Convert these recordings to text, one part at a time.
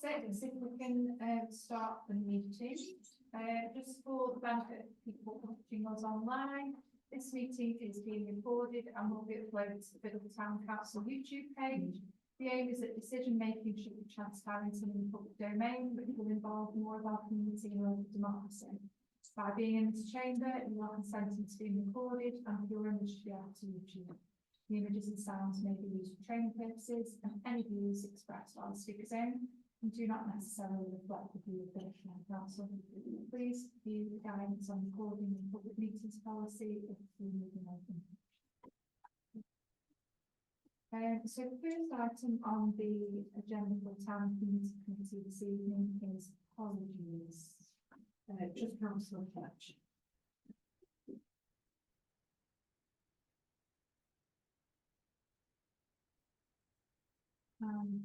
6, if we can start the meeting. Just for the benefit of people watching us online, this meeting is being recorded and will be uploaded to the Biddle Town Council YouTube page. The aim is that decision making should be transparent and in the public domain, but it will involve more of our community and local democracy. By being in this chamber, you are consenting to being recorded and your image should be able to YouTube. The images and sounds may be used for training purposes, and any views expressed are the speaker's own and do not necessarily reflect the view of the council. Please view the guidance on recording and public meetings policy if you're moving open. So the first item on the agenda for the Town Community Committee this evening is apologies. Just Councillor Fletch.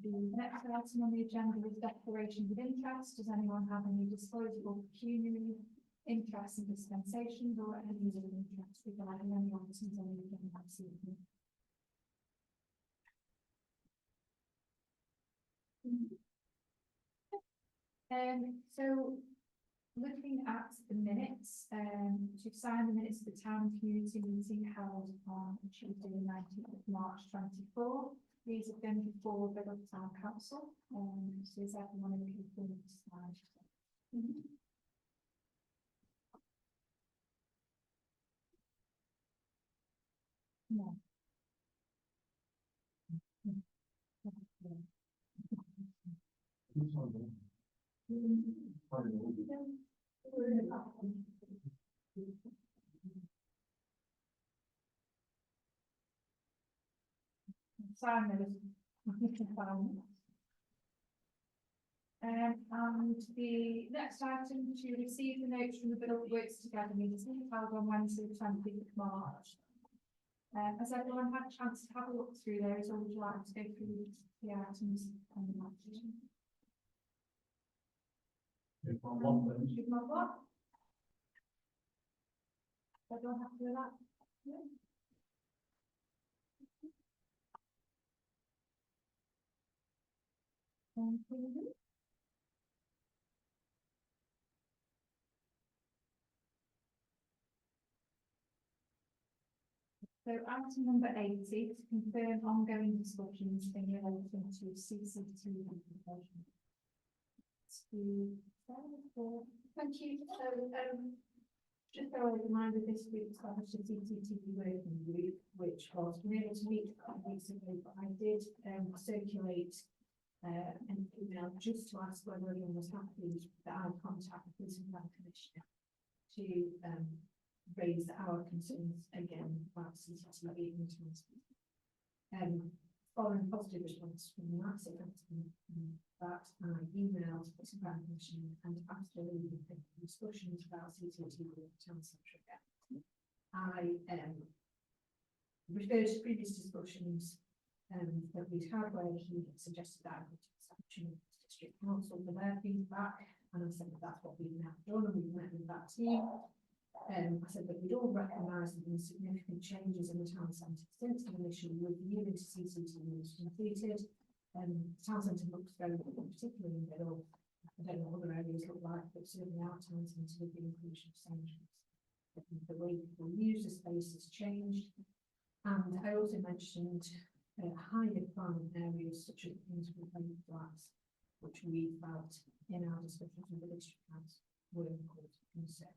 The next item on the agenda is declarations of interest. Does anyone have any disposable pecuniary interest in dispensations or any other interest regarding any items on the agenda this evening? So looking at the minutes, to sign the minutes of the town community meeting held on Tuesday the 19th of March 24. These have been before the Town Council. So is everyone okay for me to sign? No. And the next item to receive the notes from the Build Works Together meeting held on Wednesday the 20th of March. Has everyone had a chance to have a look through those, or would you like to go through the items on the meeting? I don't have to do that. Yeah. So item number 80, to confirm ongoing discussions in relation to CCTV provision. Thank you. So just a reminder, this week established a CCTV working group, which was able to meet a couple of weeks ago, but I did circulate an email just to ask whether anyone was happy that I would contact the Police and Crime Commissioner to raise our concerns again about CCTV in town. Following positive response from the Access that I emailed the Crime Commissioner and asked her to discussions about CCTV in town centre again. I referred to previous discussions that we'd had where he suggested that I would take the district council for their feedback, and I said that that's what we've now done, and we've met with that team. I said that we'd all recognise that there were significant changes in the town centre since the initial review into CCTV was completed. The town centre looks very good, particularly in Biddle. I don't know what other areas look like, but certainly our town centre with the inclusion of sanctuaries. The way people use the space has changed. And I also mentioned high demand areas such as things with flats, which we felt in our discussions with the district council were important concern.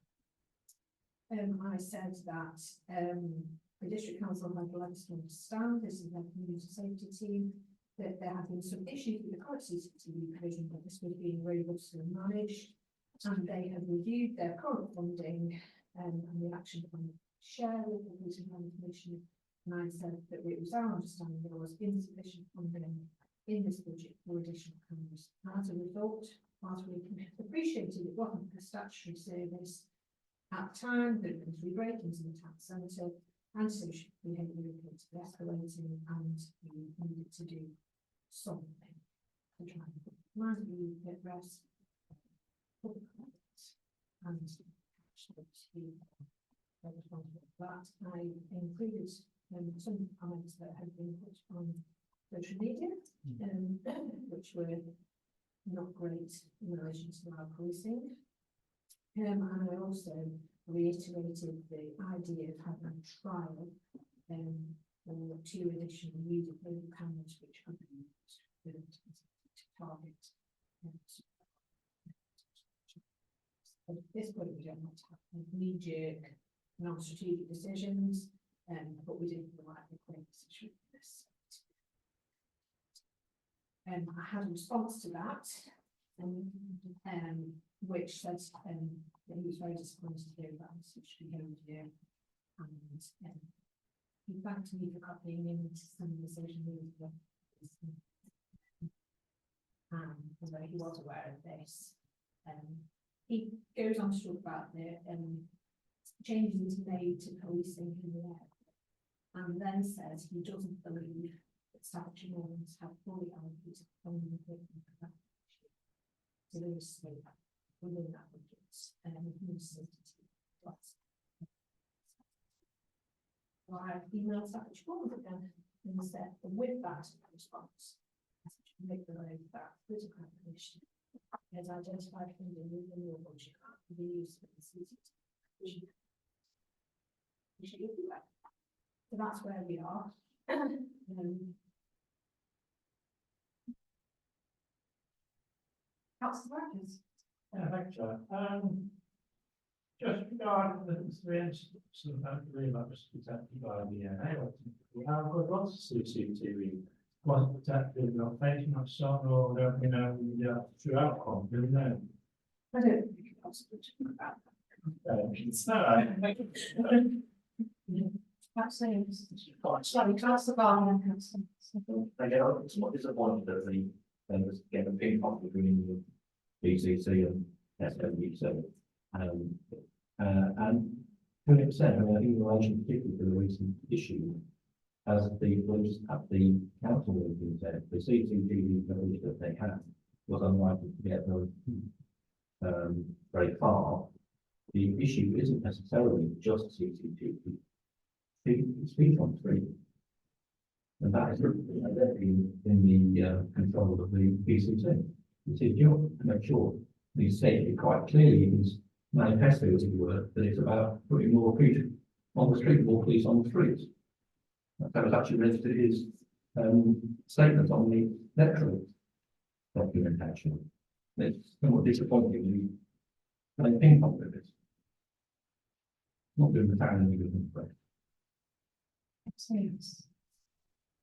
I said that the district council had let us understand, this is their community safety team, that there have been some issues with the current CCTV provision, but this was being robustly managed, and they have reviewed their current funding and the action plan share with the Police and Crime Commission. And I said that it was our understanding there was insufficient funding in this budget for additional cameras. As a result, whilst we appreciated it wasn't a statutory service at the time, that it was re-breaking into the town centre, and social behaviour reports were escalating, and we needed to do something to try and put mindfully at rest public comments and actually responsible for that. I included some comments that had been put on social media, which were not great in relation to our policing. And I also reiterated the idea of having a trial for 2 additional user cameras which could be used to target. At this point, we don't want to have knee-jerk, non-strategic decisions, but we didn't feel like we made a decision for this. I had a response to that, which says that he was very disappointed to hear about such behaviour, and he thanked me for copying him into some of the social media. Although he was aware of this, he goes on to talk about the changes made to policing in the area, and then says he doesn't believe that Staffordshire Mormons have fully allocated funding for that. So there is scope within that budget, so I emailed Staffordshire Mormons again and said, with that response, make the road that critical commission has identified funding within your budget for the use of the CCTV. So that's where we are. Councillor Marcus. Thanks, Chair. Just regarding the instance of relapse detected by the we have got lots of CCTV wasn't protected, not facing not son or you know, the true outcome, do we know? I don't think you can possibly talk about that. It's all right. Sorry, Councillor Barnum. I get somewhat disappointed that they just get a ping pong between the BCC and SWC. And 20%, I mean, I think in relation particularly to the recent issue, as the police at the council meeting said, the CCTV coverage that they had was unlikely to get very far. The issue isn't necessarily just CCTV. It's feet on street. And that is in the control of the BCC. It's his job to make sure he said it quite clearly in his manifesto, as it were, that it's about putting more people on the street, more police on the streets. That was actually registered his statement on the electoral documentation. It's somewhat disappointing when they ping pong with it. Not doing the town any good, I'm afraid.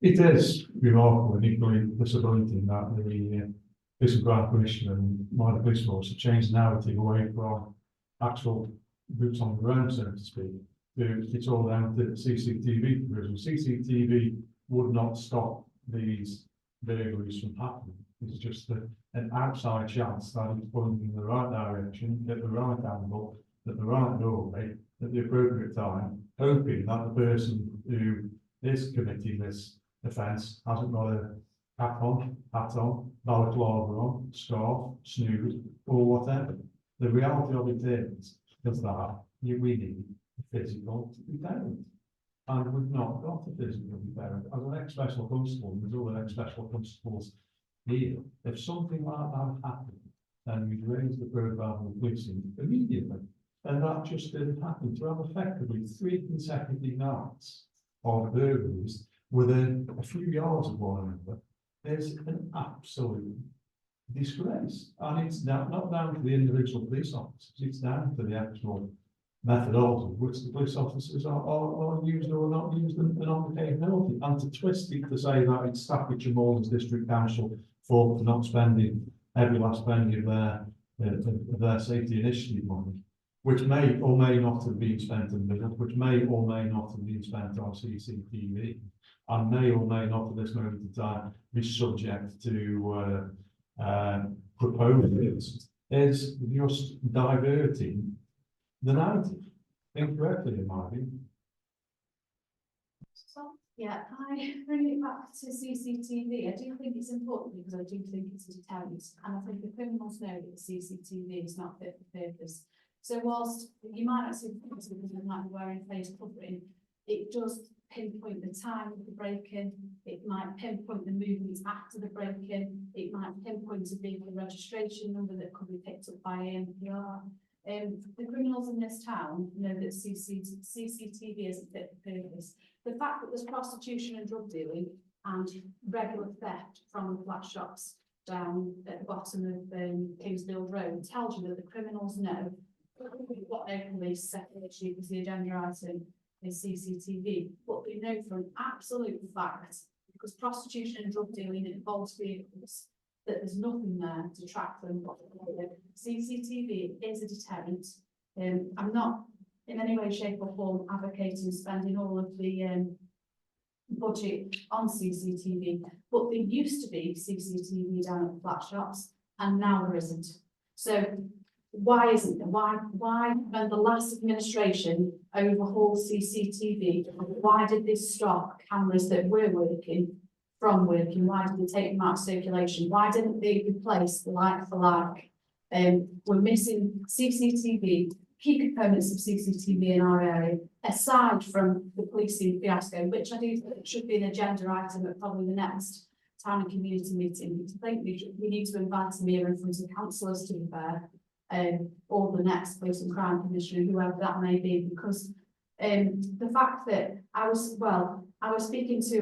It is remarkable and equally disappointing that the Police Grand Commission and minor police force have changed the narrative away from actual boots on the ground, so to speak. It's all down to CCTV provision. CCTV would not stop these burglaries from happening. It's just an outside chance that it's pointing in the right direction, at the right angle, at the right doorway, at the appropriate time, hoping that the person who is committing this offence hasn't got a cap on, hat on, balaclava on, scarf, snood, or whatever. The reality of it is that we need a physical deterrent. And we've not got a physical deterrent. As an ex-special constable, there's all the ex-special constables here. If something like that happened, then we'd raise the profile of policing immediately. And that just didn't happen. To have effectively 3 consecutive nights of burglaries within a few yards of one another is an absolute disgrace. And it's not down to the individual police officers, it's down to the actual methodology which the police officers are used or not used and on the capability. And to twist it to say that it's Staffordshire Mormons District Council for not spending every last penny of their safety initiative money, which may or may not have been spent in business, which may or may not have been spent on CCTV, and may or may not at this moment in time be subject to proposals, is just diverting the narrative incorrectly, in my view. So, yeah, I bring it back to CCTV. I do think it's important because I do think it's a deterrent, and I think the criminals know that CCTV is not fit for purpose. So whilst you might not see because they might be wearing face covering, it does pinpoint the time of the break-in, it might pinpoint the movements after the break-in, it might pinpoint a vehicle registration number that could be picked up by ANPR. The criminals in this town know that CCTV isn't fit for purpose. The fact that there's prostitution and drug dealing and regular theft from the flat shops down at the bottom of Kingsfield Road tells you that the criminals know. We've got no police separation because the agenda item is CCTV, but we know for an absolute fact, because prostitution and drug dealing involves vehicles, that there's nothing there to track them. CCTV is a deterrent. I'm not in any way, shape or form advocating spending all of the budget on CCTV, but there used to be CCTV down at the flat shops and now there isn't. So why isn't there? Why when the last administration overhauled CCTV, why did they stop cameras that were working from working? Why did they take them out of circulation? Why didn't they replace the like for like? We're missing CCTV, key components of CCTV in our area, aside from the policing fiasco, which I do think should be an agenda item at probably the next town and community meeting. I think we need to invite them here in front of councillors, to be fair, or the next police and crime commissioner, whoever that may be, because the fact that I was speaking to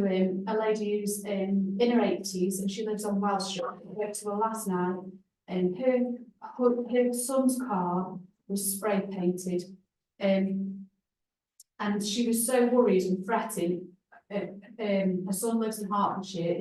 a lady who's in her 80s and she lives on Welsh Street. I went to her last night and her son's car was spray painted, and she was so worried and fretting. Her son lives in Hertfordshire.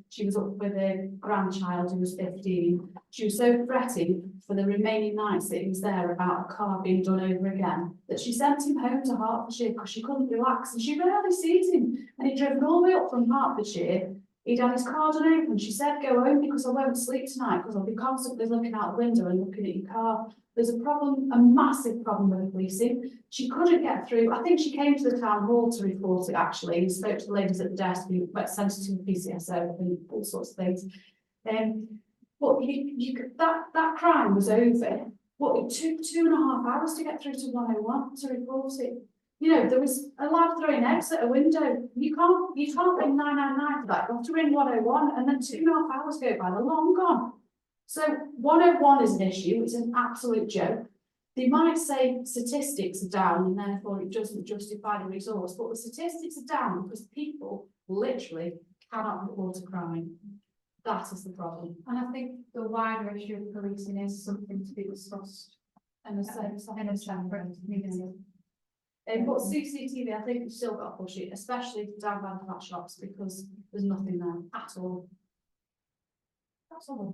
She was up with a grandchild who was 15. She was so fretting for the remaining nights that he was there about a car being done over again that she sent him home to Hertfordshire because she couldn't relax, and she rarely sees him. And he'd driven all the way up from Hertfordshire. He'd had his car done over, and she said, "Go home because I won't sleep tonight because I'll be constantly looking out the window and looking at your car." There's a problem, a massive problem with the policing. She couldn't get through. I think she came to the town hall to report it actually and spoke to the ladies at the desk who sent it to the PCSO and all sorts of things. But that crime was over. What, it took 2.5 hours to get through to 101 to report it. You know, there was a lad throwing eggs at a window. You can't ring 999 for that. You have to ring 101, and then 2.5 hours go by. They're long gone. So 101 is an issue. It's an absolute joke. They might say statistics are down and therefore it doesn't justify the resource, but the statistics are down because people literally cannot report a crime. That is the problem. And I think the wider issue of policing is something to be discussed in a separate meeting. But CCTV, I think we've still got to push it, especially down by the flat shops, because there's nothing there at all. That's all.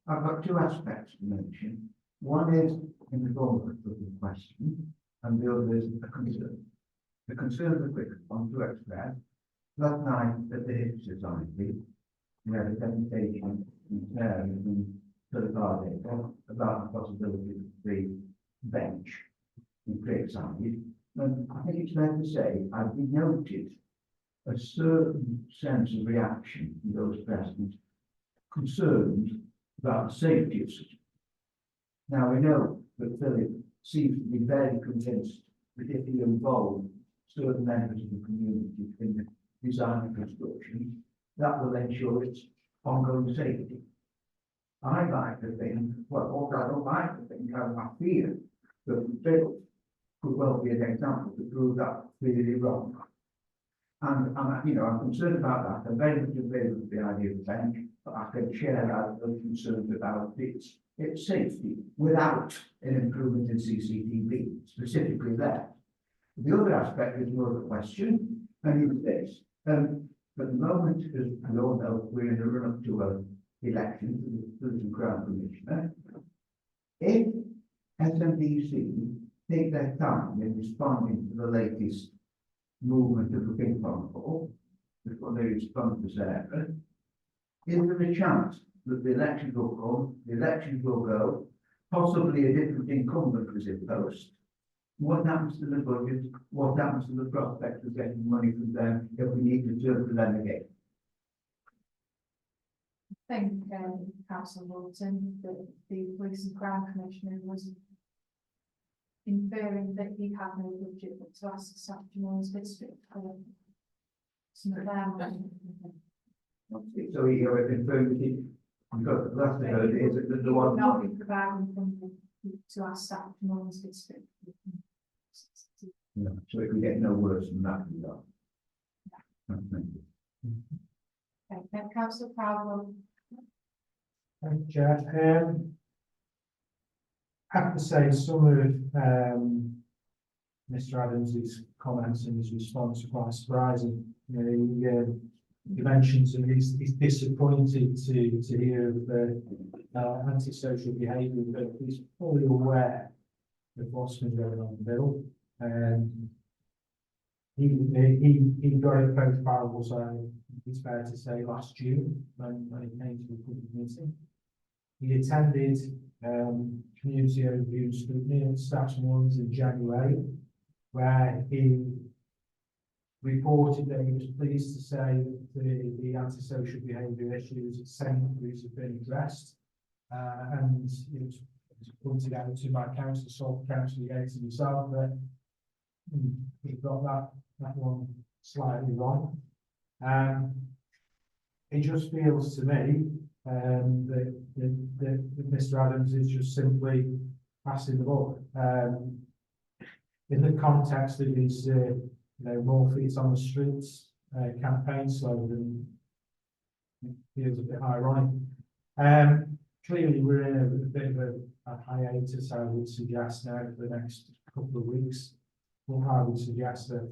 I've got two aspects to mention. One is in the form of a question, and the other is a concern. The concern is a quick one to express. Last night at the HIP Society, we had a presentation from Sarah and Philip Ardale about the possibility of the bench in Creekside. And I think it's fair to say I've noted a certain sense of reaction in those present, concerned about the safety of such. Now we know that Philip seems to be very convinced that if he involved certain members of the community in the design and construction, that will ensure its ongoing safety. I like to think, well, I don't like to think, I fear that Philip could well be an example to prove that clearly wrong. And I'm concerned about that. I'm very much in favour of the idea of the bench, but I can share those concerns about its safety without an improvement in CCTV, specifically there. The other aspect is more of a question, and it's this. At the moment, as we all know, we're in a run-up to an election to the Police and Crime Commissioner. If SMDC take their time in responding to the latest movement of the ping pong ball before they respond to Sarah, is there a chance that the election will come, the elections will go, possibly a different incumbent is in post? What happens to the budget? What happens to the prospect of getting money from them if we need to turn to them again? I think Councillor Walton, the Police and Crime Commissioner, was inferring that he had no budget, but to ask the staff to know district for some of their money. So you have a confirmed, because the last I heard is that the one. Not be providing funding to our staff to know district. No, so it can get no worse than that. No. Thank you. Okay, Councillor Powell. Thank you, Chair. I have to say some of Mr. Adams's comments and his response are quite surprising. You know, he mentions and he's disappointed to hear of the antisocial behaviour, but he's fully aware of what's been going on in the bill. He got it both barrels, it's fair to say, last June when he came to the public meeting. He attended community overview scrutiny and staff ones in January, where he reported that he was pleased to say that the antisocial behaviour issues at Sainsbury's have been addressed, and it was pointed out to my council, Councillor Yates and himself, that he got that one slightly wrong. It just feels to me that Mr. Adams is just simply passing the buck. In the context of his, more feet on the streets campaign slogan, it feels a bit ironic. Clearly, we're in a bit of a hiatus, I would suggest, now for the next couple of weeks. Well, I would suggest that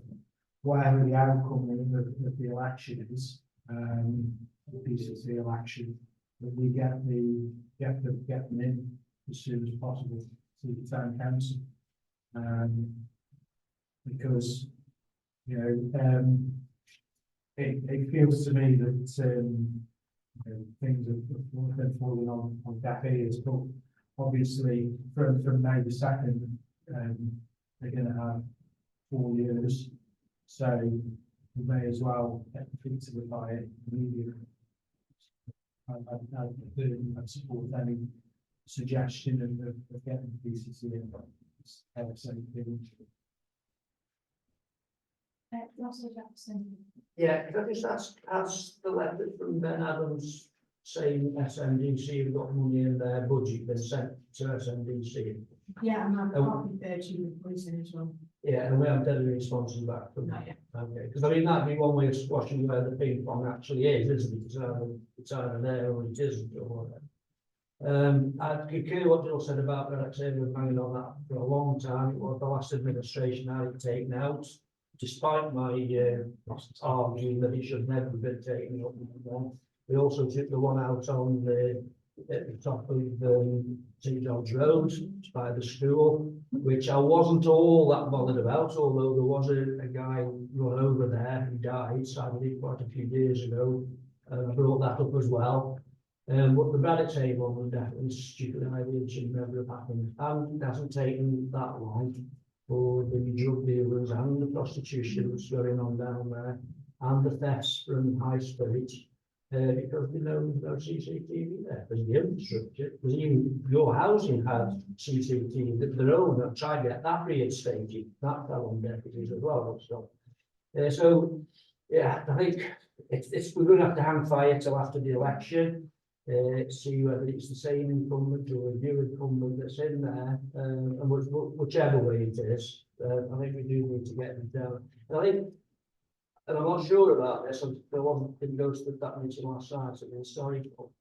whatever the outcome of the election is, the PCC election, that we get them in as soon as possible to the town council, because it feels to me that things have been falling on deaf ears. But obviously, from May the 2nd, they're going to have 4 years, so we may as well get the feet to the fire immediately. I support any suggestion of getting the PCC in. Councillor Jackson. Yeah, could I just ask the letter from Ben Adams saying SMDC have got money in their budget been sent to SMDC? Yeah, and I've copied there to the poison as well. Yeah, and we haven't had any responses back from Not that. yet. Okay, because I mean, that'd be one way of squashing where the ping pong actually is, isn't it? It's either there or it isn't, or whatever. I concur what Jill said about that. We've been hanging on that for a long time. It was the last administration had it taken out, despite my arguing that it should never have been taken up. We also took the one out on at the top of St John's Road by the school, which I wasn't all that bothered about, although there was a guy run over there who died sadly quite a few years ago. I brought that up as well. But the Braddock table was definitely a stupid idea. It should never have happened. And it hasn't taken that long for the drug dealers and the prostitution that's going on down there, and the thefts from high street, because there's no CCTV there. There's the infrastructure. Because even your housing had CCTV that their owner tried to get that reinstated. That fell on deputies as well. So yeah, I think we're going to have to hang fire till after the election. See whether it's the same incumbent or a new incumbent that's in there, and whichever way it is, I think we do need to get them down. And I think, and I'm not sure about this, I didn't go to that meeting last night, so I'm sorry, but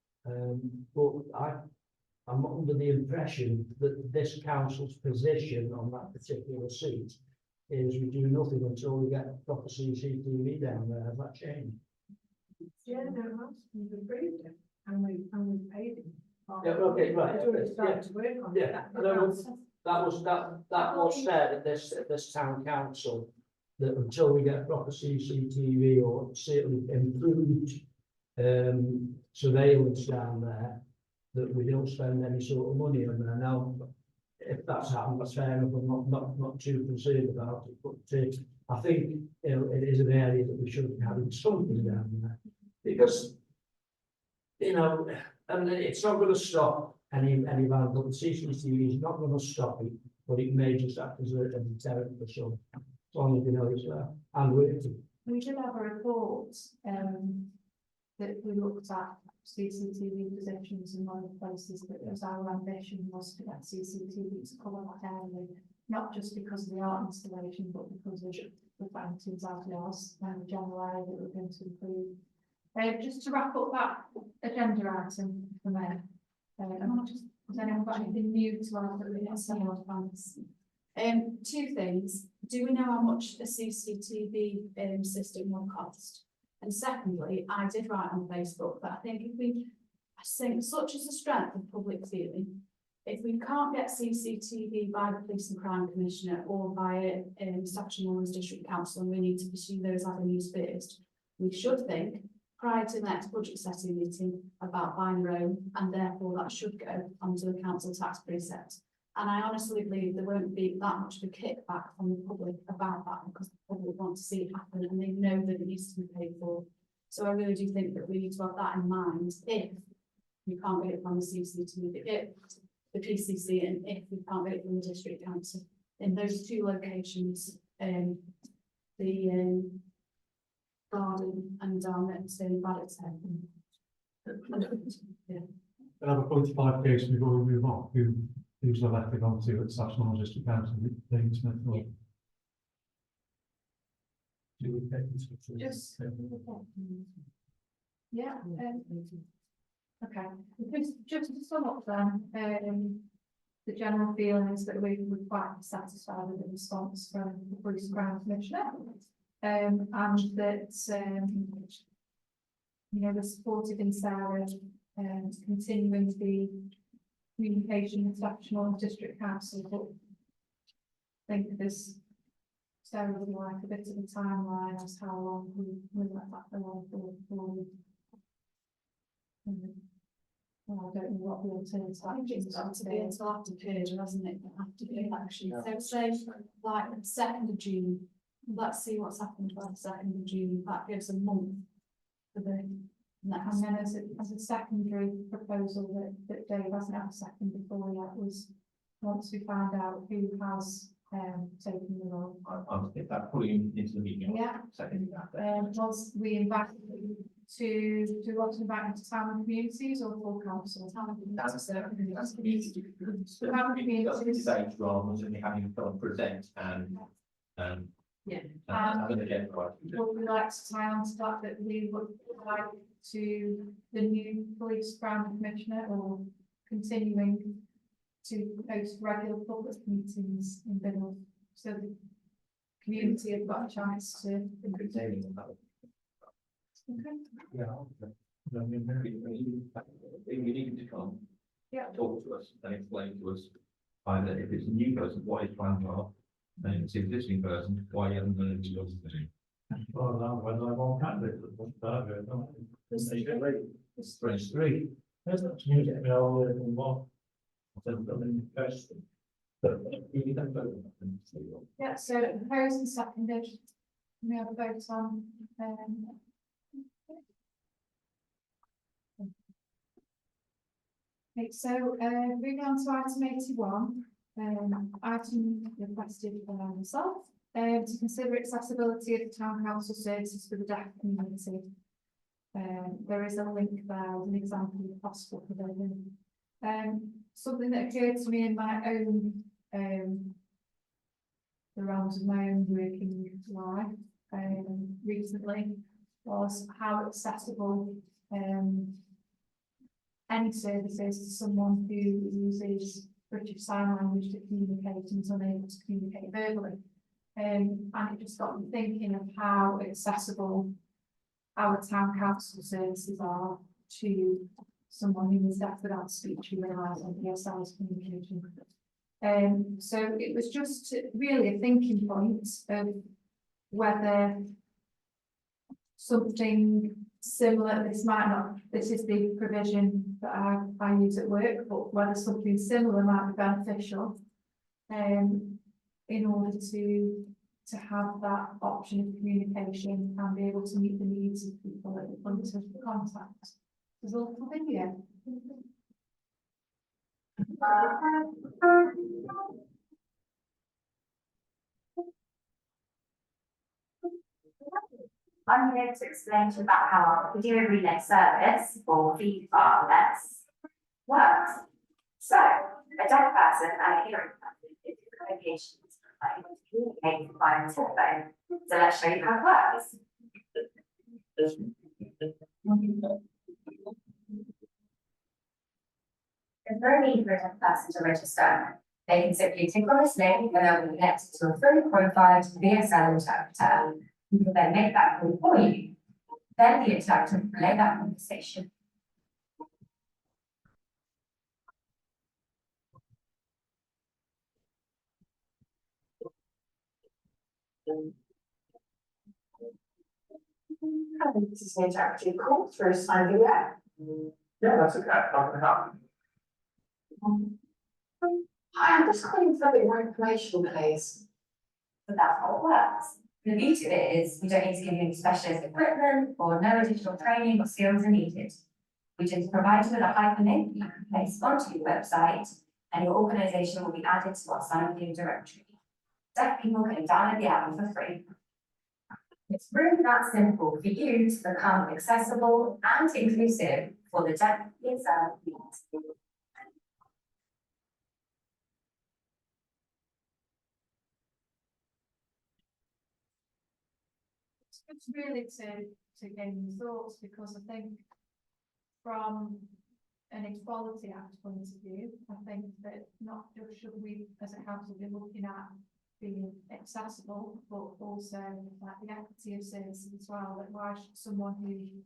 I'm under the impression that this council's position on that particular seat is we do nothing until we get proper CCTV down there. Has that changed? Yeah, no, we've approved it. And we paid him. Yeah, okay, right. It's already started to work on it. Yeah, that was said at this town council, that until we get proper CCTV or certainly improved surveillance down there, that we don't spend any sort of money on there. Now, if that's happened, that's fair enough. I'm not too concerned about it, but I think it is an area that we should be having something down there, because and it's not going to stop any vandal. The CCTV is not going to stop it. but it may just act as a deterrent for some, as long as you know it's there. And We did have a report, that we looked at CCTV positions in one of the places that was our ambition was to get CCTV to cover that area, not just because of the art installation, but because of the fountains outdoors and the general area that we're going to improve. Just to wrap up that agenda item for me, has anyone got anything new to add that we have seen on plans? Two things. Do we know how much a CCTV system will cost? And secondly, I did write on Facebook that I think I think such is the strength of public feeling, if we can't get CCTV by the Police and Crime Commissioner or by Staffordshire Moors District Council, and we need to pursue those avenues first, we should think prior to the next budget setting meeting about buying our own, and therefore that should go onto the council tax precept. And I honestly believe there won't be that much of a kickback from the public about that, because the public want to see it happen and they know that it needs to be paid for. So I really do think that we need to have that in mind if you can't get it from the CCTV, the PCC, and if we can't get it from the district council. In those two locations, the garden and down at Ballots Head. Yeah. And have a 45 case before we move on. Who's elected onto at Saffron District Council? Dean Smith. Or- Just, yeah, okay, just to sum up then, the general feeling is that we're quite satisfied with the response from the Police and Crime Commissioner, and that, you know, we're supportive in Sarah, continuing the communication with Staffordshire District Council, but I think there's Sarah would like a bit of a timeline as how long we let that go on for. Well, I don't know what the alternative It's got to be until after purge, hasn't it? After the election. So say like 2nd of June. Let's see what's happened by the 2nd of June. That gives a month for the next. And then as a secondary proposal that Dave hasn't had a second before yet was, once we find out who has taken the role. I'll get that fully into the meeting. Yeah. Second that. Was we invited to do what to invite to town and communities or full council? That's community. Town and communities. Debate rather than having to present and Yeah. have an agenda item. Would we like to tie on to that we would like to the new police crime commissioner, or continuing to host regular public meetings in Biddle, so the community have got a chance to. Containing on that. Okay. Yeah. We need to come. Yeah. Talk to us and explain to us either if it's a new person, what his plans are, and if it's an existing person, why he hasn't done anything else to do. Well, now, when I want candidate, It's three. There's that community, more. Yeah, so proposed and seconded. We have a vote on, okay, so, moving on to item 81, item requested by myself, to consider accessibility of the town council services for the deaf community. There is a link there as an example of possible provision. Something that occurred to me in my own, the realms of my own working life, recently, was how accessible, any services to someone who uses British Sign Language to communicate and is unable to communicate verbally. And it just got me thinking of how accessible our town council services are to someone who is deaf without speech who relies on ESL's communication. So it was just really a thinking point of whether something similar, this is the provision that I use at work, but whether something similar might be beneficial in order to have that option of communication and be able to meet the needs of people at the point of contact. There's a little video. I'm here to explain to you about how our video relay service, or VRLS, works. So, a deaf person and a hearing person in different locations are able to communicate via telephone. So let's show you how it works. There's no need for a deaf person to register. They can simply click on this link and they'll be connected to a fully qualified VSL interpreter who can then make that call for you. Then the interpreter will relay that conversation. I think this is an interactive call through sign video. Yeah, that's okay, not gonna happen. Hi, I'm just calling for a bit more information, please. But that's how it works. The beauty of it is we don't need to give you any specialist equipment or no additional training or skills are needed. We just provide you with a hyperlink you can place onto your website and your organisation will be added to our sign video directory. Deaf people can download the app for free. It's really that simple for you to become accessible and inclusive for the deaf itself. It's really to gain your thoughts, because I think from an Equality Act point of view, I think that not just should we as a council be looking at being accessible, but also like the equity of services as well, that why should someone who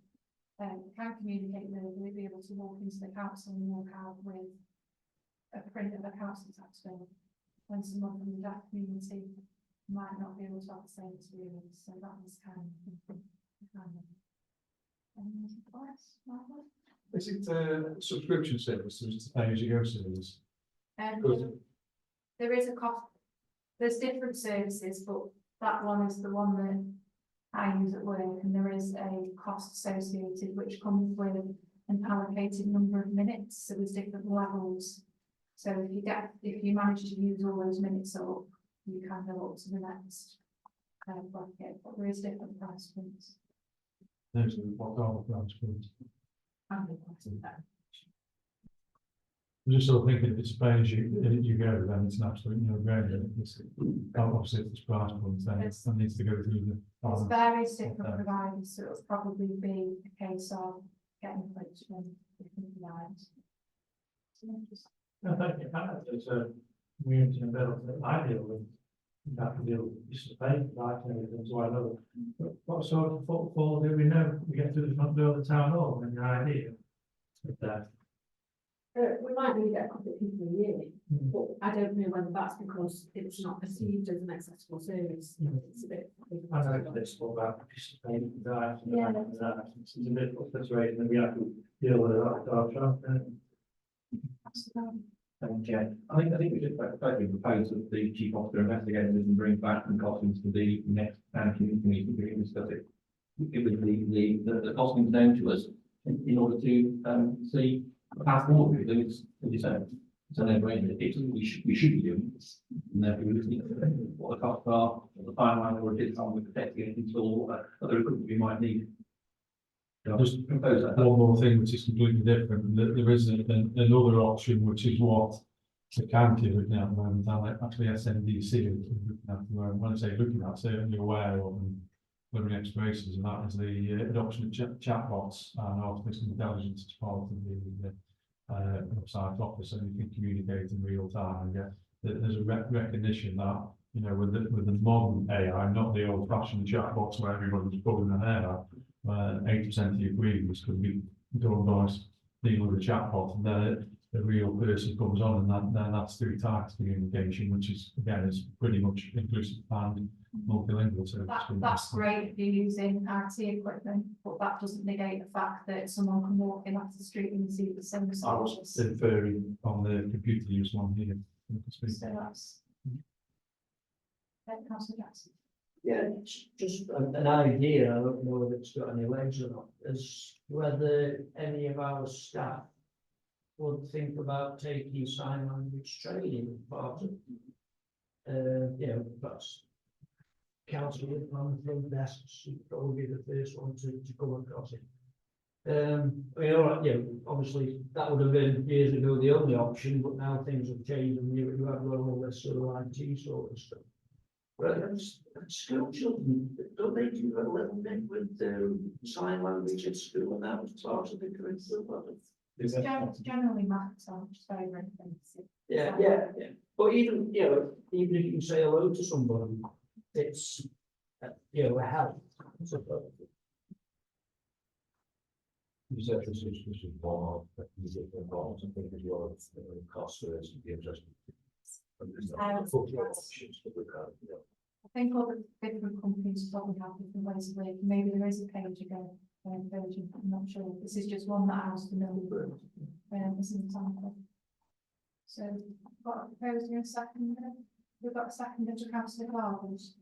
can communicate verbally be able to walk into the council and walk out with a print of a council tax bill, when someone from the deaf community might not be able to have the same experience. So that was kind of Is it a subscription service, or is it a pay-as-you-go service? There is a cost. There's different services, but that one is the one that I use at work, and there is a cost associated which comes with an allocated number of minutes. So there's different levels. So if you manage to use all those minutes up, you can go up to the next bracket, but there is different price points. Those are what are the price points? And the price of that. I'm just sort of thinking if it's a pay-as-you-go, then it's an absolute no-brainer. Obviously, if it's price points, then it needs to go through the. There's various different providers, so it'll probably be a case of getting quotes from different providers. I think it's a community development I deal with. That can deal with this debate, like everything, so I know. What sort of football do we know? We get through the front door of the town hall, and the idea of that. We might only get a couple of people a year, but I don't know whether that's because it's not perceived as an accessible service. It's a bit. I know this all about participating, that, Yeah. it's a bit frustrating that we have to deal with it ourselves. Thank you. I think we should effectively propose that the chief officer investigators and bring back the costings to the next community meeting, we can discuss it. Give the costings known to us in order to see the path forward. It's a no-brainer. We should be doing this. And therefore we listening to what the costs are, what the timeline, or if it's on with protecting anything or other equipment we might need. Just propose that. One more thing which is completely different. There is another option, which is what the county are looking at the moment, and actually SNDC are looking at the moment. When I say looking at, certainly aware of and living expressions, and that is the adoption of chatbots and artificial intelligence as part of the website office, so you can communicate in real time. And there's a recognition that, you know, with the modern AI, not the old-fashioned chatbots where everybody's pulling their hair out. 80% of your queries could be done by dealing with a chatbot, and then the real person comes on, and then that's through text communication, which is again is pretty much inclusive and multilingual. So That's great if you're using IT equipment, but that doesn't negate the fact that someone can walk in off the street and see the same. I was inferring on the computer use one here. So that's. Councillor Jackson. Yeah, it's just an idea, I don't know whether it's got any legs or not, is whether any of our staff would think about taking sign language training as part of, you know, that's council on the front desks, probably be the first one to come across it. Obviously that would have been years ago the only option, but now things have changed and you have got all this sort of IT sort of stuff. But school children, don't they do a little bit with sign language at school and that was part of the curriculum? Generally maths are just very expensive. Yeah. But even, even if you say hello to somebody, it's, a help. You said this is one of the music involved, I think as well as cost for this would be interesting. I think all the different companies probably have different ways of working. Maybe there is a page ago version. I'm not sure. This is just one that I was familiar with. As an example. So, what proposed in a second? We've got a second to Councillor Gardens.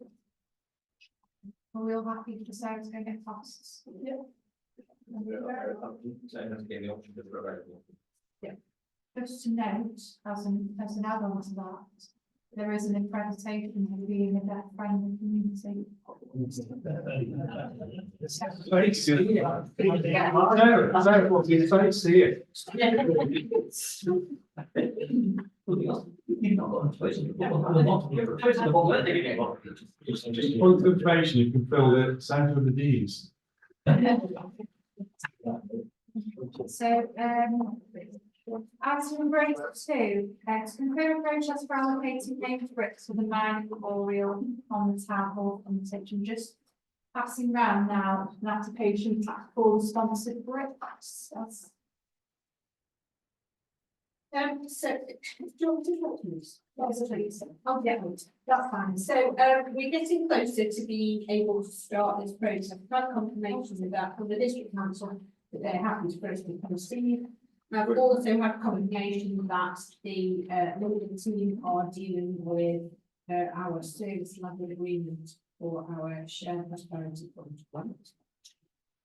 Are we all happy to say it's going to get costs? Yeah. Yeah. Just to note, as an add-on to that, there is an accreditation for being a deaf friendly community. Very good. I know what you say, see it. Point of information, you can fill the sound of the D's. So, item grade 2, to conclude a process for allocating named bricks for the minor memorial on the town hall frontage, and just passing round now an application for sponsored bricks. So, do you want to talk to us? Yes, please. Oh, yeah, that's fine. So, we're getting closer to being able to start this process. I've had confirmation with that from the district council that they're happy for us to proceed. I've also had confirmation that the London team are dealing with our service level agreement for our shared prosperity fund.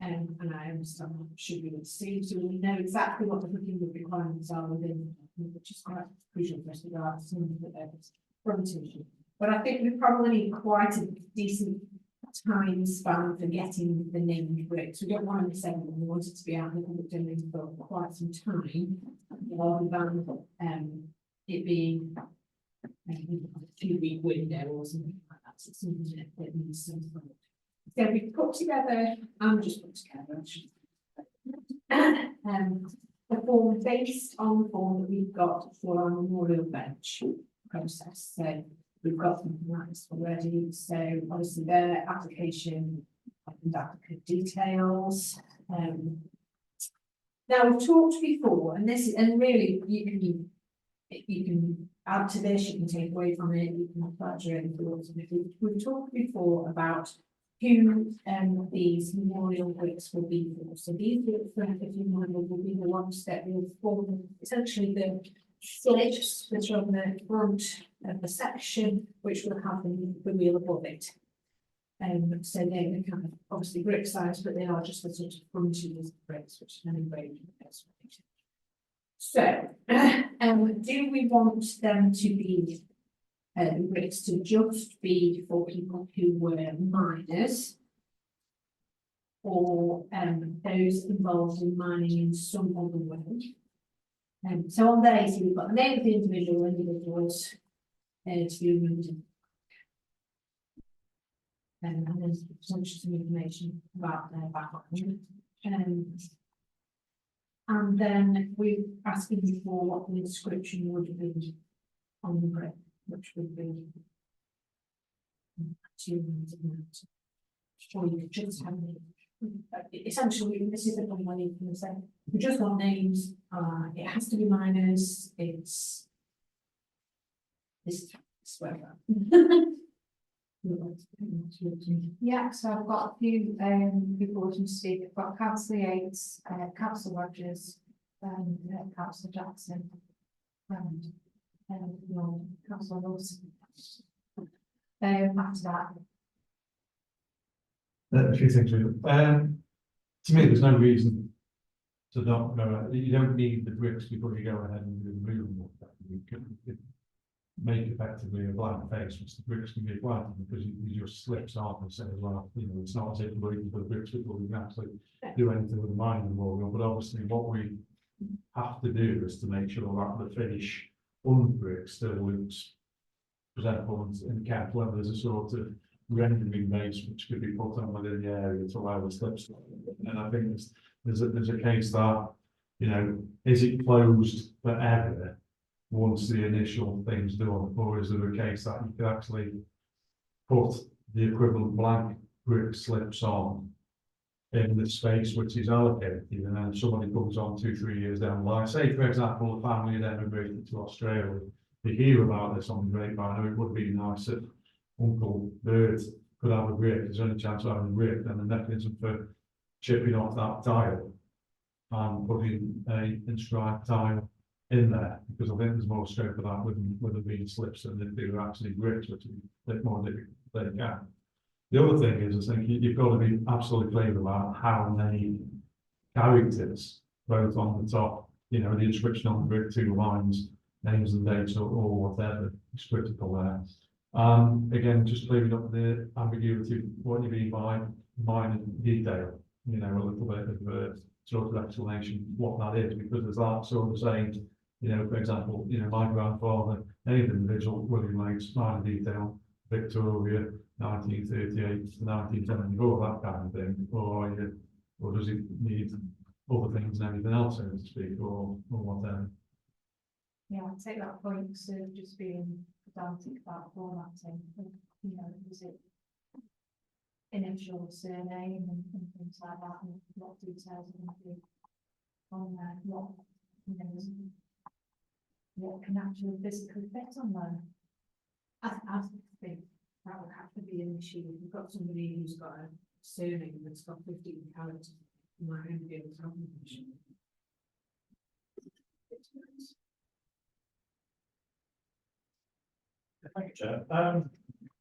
And I understand that should be received, so we know exactly what the booking requirements are within, which is quite crucial for us to go out to some of the frontage. But I think we probably need quite a decent time span for getting the named bricks. We don't want to miss anyone. We want it to be out in the public domain for quite some time, rather than it being a 2-week window or something like that. So it's something that needs some time. So we put together, just put together, a form based on the form that we've got for our memorial bench process. So we've got something like this already. So obviously their application and applicant details. Now we've talked before, and this and really you can add to this, you can take away from it, you can apply to it. We've talked before about who these memorial bricks will be for. So these memorial will be the ones that will form essentially the slits which are on the front of the section, which will have the wheel above it. So they're kind of obviously brick size, but they are just the sort of frontage bricks, which are engraved in the best. So, do we want them to be bricks to just be for people who were minors, or those involved in mining in some other way? So on there, so we've got the name of the individuals to be removed. And then some information about their background. And then we're asking you for what the inscription would be on the brick, which would be 2 minutes. Or you could just have essentially, this is the one I need to say. We just want names. It has to be minors. It's this swear. Yeah, so I've got a few people to speak. I've got Councillor Yates, Councillor Rogers, Councillor Jackson, and Councillor Wilson. After that. A few things. To me, there's no reason to not go ahead. You don't need the bricks before you go ahead and do the removal. make effectively a blank face, which the bricks can be applied to, because you just slips off and said as well, you know, it's not as if we're waiting for the bricks before we can actually do anything with the mining memorial, but obviously what we have to do is to make sure that the finish on the brick still looks presentable and kept, whether there's a sort of rendering base which could be put on within the area to allow the slips. And I think there's a case that, you know, is it closed forever once the initial thing's done, or is there a case that you could actually put the equivalent blank brick slips on in the space which is allocated, and then somebody comes on 2-3 years down the line, say for example, a family had emigrated to Australia, they hear about this on the grapevine, it would be nice if Uncle Bert could have a brick, there's only a chance of having a brick, then the mechanism for chipping off that tile and putting a inscribed tile in there, because I think there's more scope for that with them being slips than if they were actually bricks, which is a bit more difficult than they can. The other thing is, I think you've got to be absolutely clear about how many characters, both on the top, you know, the inscription on the brick, 2 lines, names and dates or whatever is critical there. Again, just clearing up the ambiguity, what you mean by minor detail, you know, a little bit of sort of explanation what that is, because there's that sort of saying, you know, for example, you know, my grandfather, any individual, William Lates, minor detail, Victoria, 1938 to 1974, that kind of thing, or does it need other things and everything else, so to speak, or whatever? Yeah, I take that point, instead of just being pedantic about formatting, you know, is it initial surname and things like that, and what details are going to be on there, what, you know, what can actually physically fit on there. I think that would have to be an issue. If you've got somebody who's got a surname that's got 15 characters, you might only be able to have an issue. Thank you, Chair.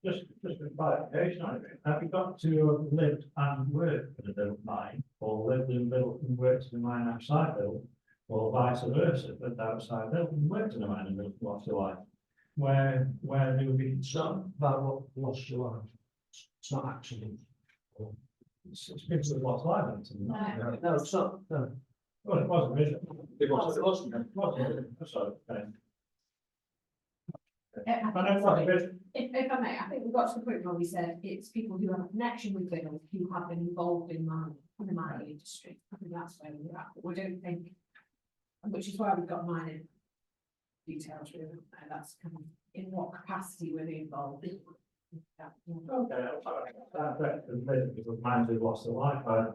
Just for clarification, have you got to have lived and worked in a built mine, or lived and built and worked in a mine outside built, or vice versa, lived outside built and worked in a mine and built lost your life? Where do we? It's not about what lost your life. It's not actually. It's people that lost life. No, it's not. No. Well, it wasn't, is it? It wasn't. It wasn't. It wasn't. Sorry. Okay. If I may, I think we got to the point where we said it's people who have a connection with them, who have been involved in the mining industry. I think that's where we're at, but we don't think, which is why we've got mining details really, and that's kind of in what capacity were they involved in. Okay, because mine who lost their life, I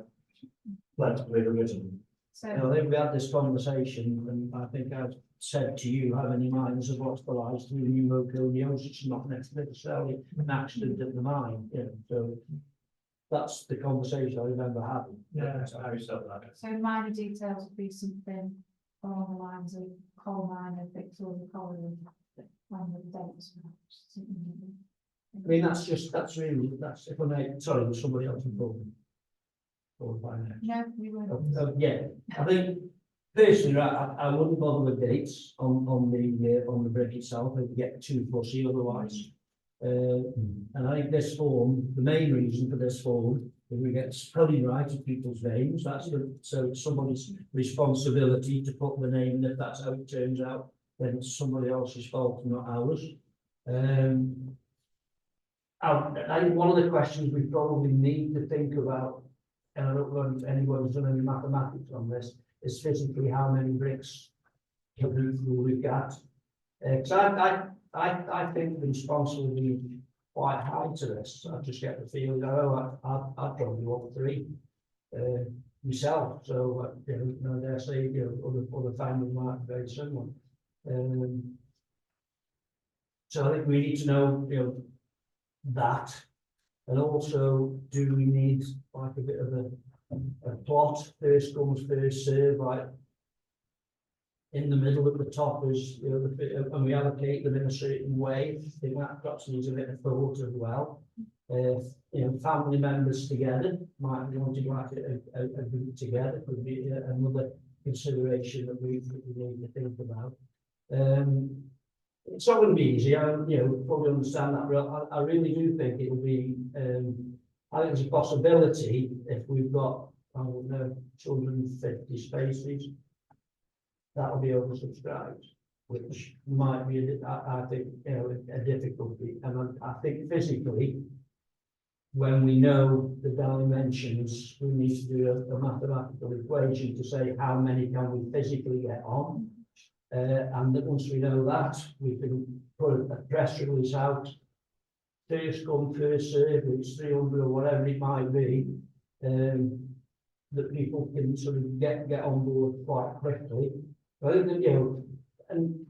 led to believe religion. You know, I think we had this conversation, and I think I've said to you, how many miners have lost their lives through pneumoconiosis? It's not necessarily an accident at the mine, you know, so that's the conversation I remember having. Yeah, that's how you said that. So minor details would be something along the lines of coal mine of Victoria Colliery, and the dates. I mean, that's if I may, sorry, there's somebody else involved. No, we won't. Yeah, I think personally, I wouldn't bother with dates on the brick itself. I'd get too fussy otherwise. And I think this form, the main reason for this form, is we get spelling right of people's names. So it's somebody's responsibility to put the name, and if that's how it turns out, then it's somebody else's fault, not ours. I think one of the questions we probably need to think about, and I don't know if anyone's done any mathematics on this, is physically how many bricks we've got. Because I think the response will be quite high to this. I just get the feeling, I'd probably want 3 myself. So you know, dare say, you know, other families might be very similar. So I think we need to know, you know, that, and also, do we need like a bit of a plot, first comes first serve, like in the middle at the top is, you know, and we allocate them in a certain way. I think that perhaps needs a bit of thought as well. You know, family members together might be wanting to like a group together, could be another consideration that we need to think about. it's not going to be easy. I, fully understand that, but I really do think it will be, I think there's a possibility if we've got, I don't know, 250 spaces, that will be oversubscribed, which might be, I think, a difficulty. And I think physically, when we know the dimensions, we need to do a mathematical equation to say how many can we physically get on. And that once we know that, we can put a press release out, first come, first served, it's 300 or whatever it might be, that people can sort of get on board quite quickly. I think that, and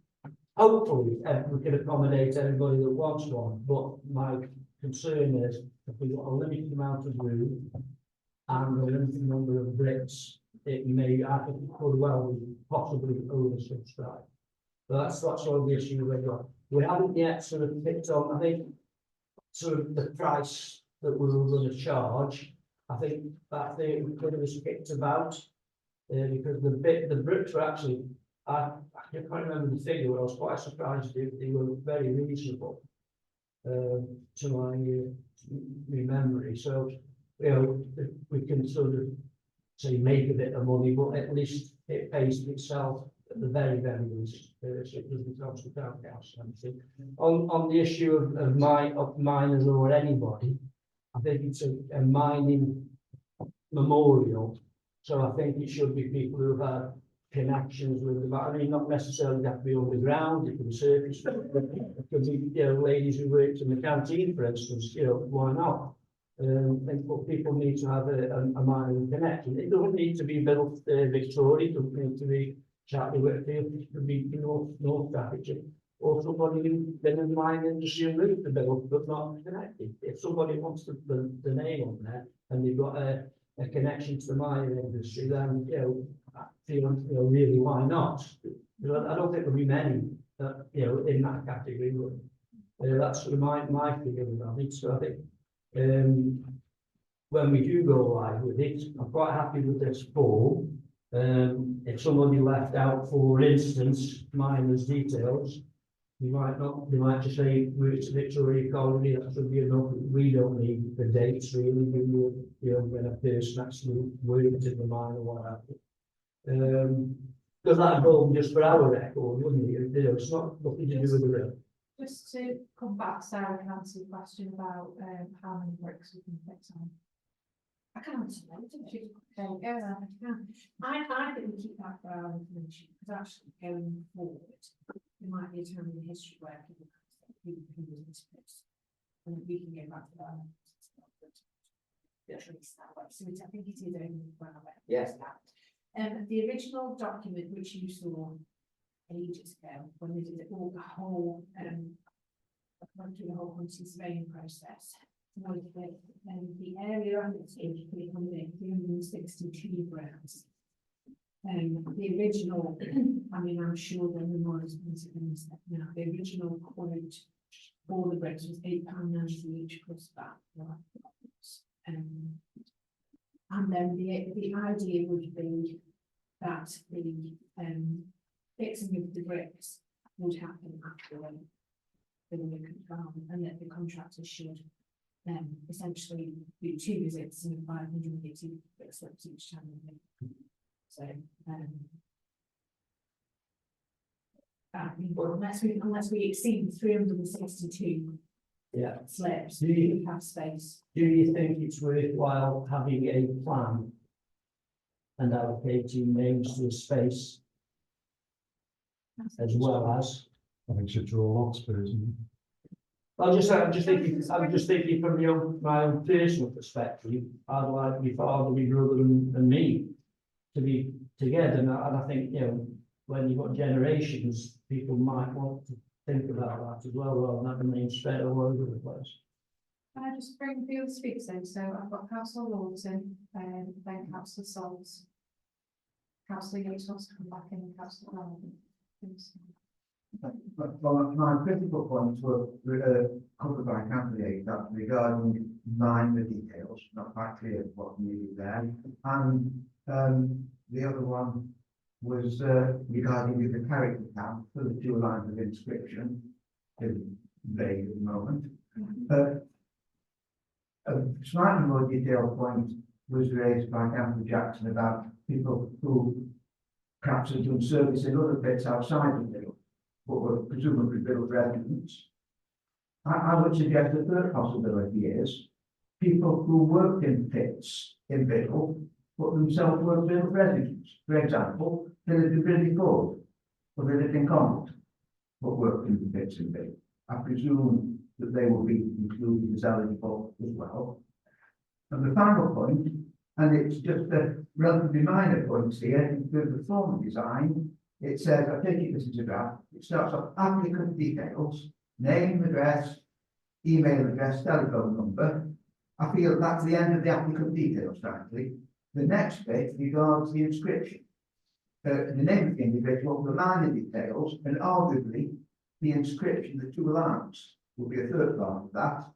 hopefully we can accommodate everybody that wants one, but my concern is if we've got a limited amount of room and a limited number of bricks, it may, I think it could well be possibly oversubscribed. But that's sort of the issue we've got. We haven't yet sort of picked on, I think, sort of the price that we were going to charge. I think that thing was picked about, because the bricks were actually, I can't remember the figure, but I was quite surprised they were very reasonable, to my memory. So, if we can sort of say make a bit of money, but at least it pays for itself at the very least. So it doesn't cost the town council anything. On the issue of miners or anybody, I think it's a mining memorial. So I think it should be people who have had connections with the, I mean, not necessarily have to be underground, it can be surface, it could be, ladies who worked in the canteen, for instance, why not? But people need to have a mining connection. It doesn't need to be built Victoria, it doesn't need to be Charlie Whitfield, it could be North Staffordshire, or somebody who's been in the mining industry and moved to build, but not connected. If somebody wants the name on there and they've got a connection to the mining industry, then I feel really why not? I don't think there'll be many in that category. But, that's sort of my feeling of it. So I think when we do go live with it, I'm quite happy with this form. If somebody left out, for instance, miners details, you might not, they might just say it's Victoria Colony, that should be enough. We don't need the dates really, when a person actually worked in the mine or what have you. Because that'd go just for our record, wouldn't it? It's not nothing to do with the real. Just to come back, Sarah can answer your question about how many bricks we can fix on. I can answer that. I think we keep that for our information, because actually going forward, there might be a time in the history where people can use this place. And we can go back to that. So I think it is only well aware. Yes. The original document which you saw ages ago, when they did all the whole went through the whole quantity surveying process, was the area and it's 362 grams. The original, I mean, I'm sure that the more is now. The original quote for the bricks was £8.90 each plus that. And then the idea would be that the fixing of the bricks would happen after the control, and that the contractor should essentially do 2 visits and 580 brick slips each time. So unless we exceed 362 slips, we have space. Do you think it's worthwhile having a plan and allocating names to the space as well as? I think should draw lots personally. I'm just thinking from my own personal perspective. I'd like my father, my brother, and me to be together, and I think when you've got generations, people might want to think about that as well, rather than having names spread all over the place. Can I just bring the other speakers in? So I've got Councillor Lawton, then Councillor Salts, Councillor Yates wants to come back in, and Councillor Brown. Well, my critical points were covered by candidate that regarding minor details, not quite clear what needed there, and the other one was regarding the character count for the 2 lines of inscription. Is vague at the moment. A slightly more detailed point was raised by Councillor Jackson about people who perhaps have done service in other bits outside the middle, but were presumably village residents. I would suggest a third possibility is people who worked in pits in Biddle, but themselves were village residents. For example, they lived in Bridley Ford, or they lived in Connaught, but worked in the pits in Biddle. I presume that they will be included as eligible as well. And the final point, and it's just a relatively minor point here, in terms of form design, it says, I take it this is a draft, it starts off applicant details, name, address, email address, telephone number. I feel that's the end of the applicant details, frankly. The next bit regards the inscription. The name of the individual, the minor details, and arguably the inscription, the 2 lines, will be a third part of that.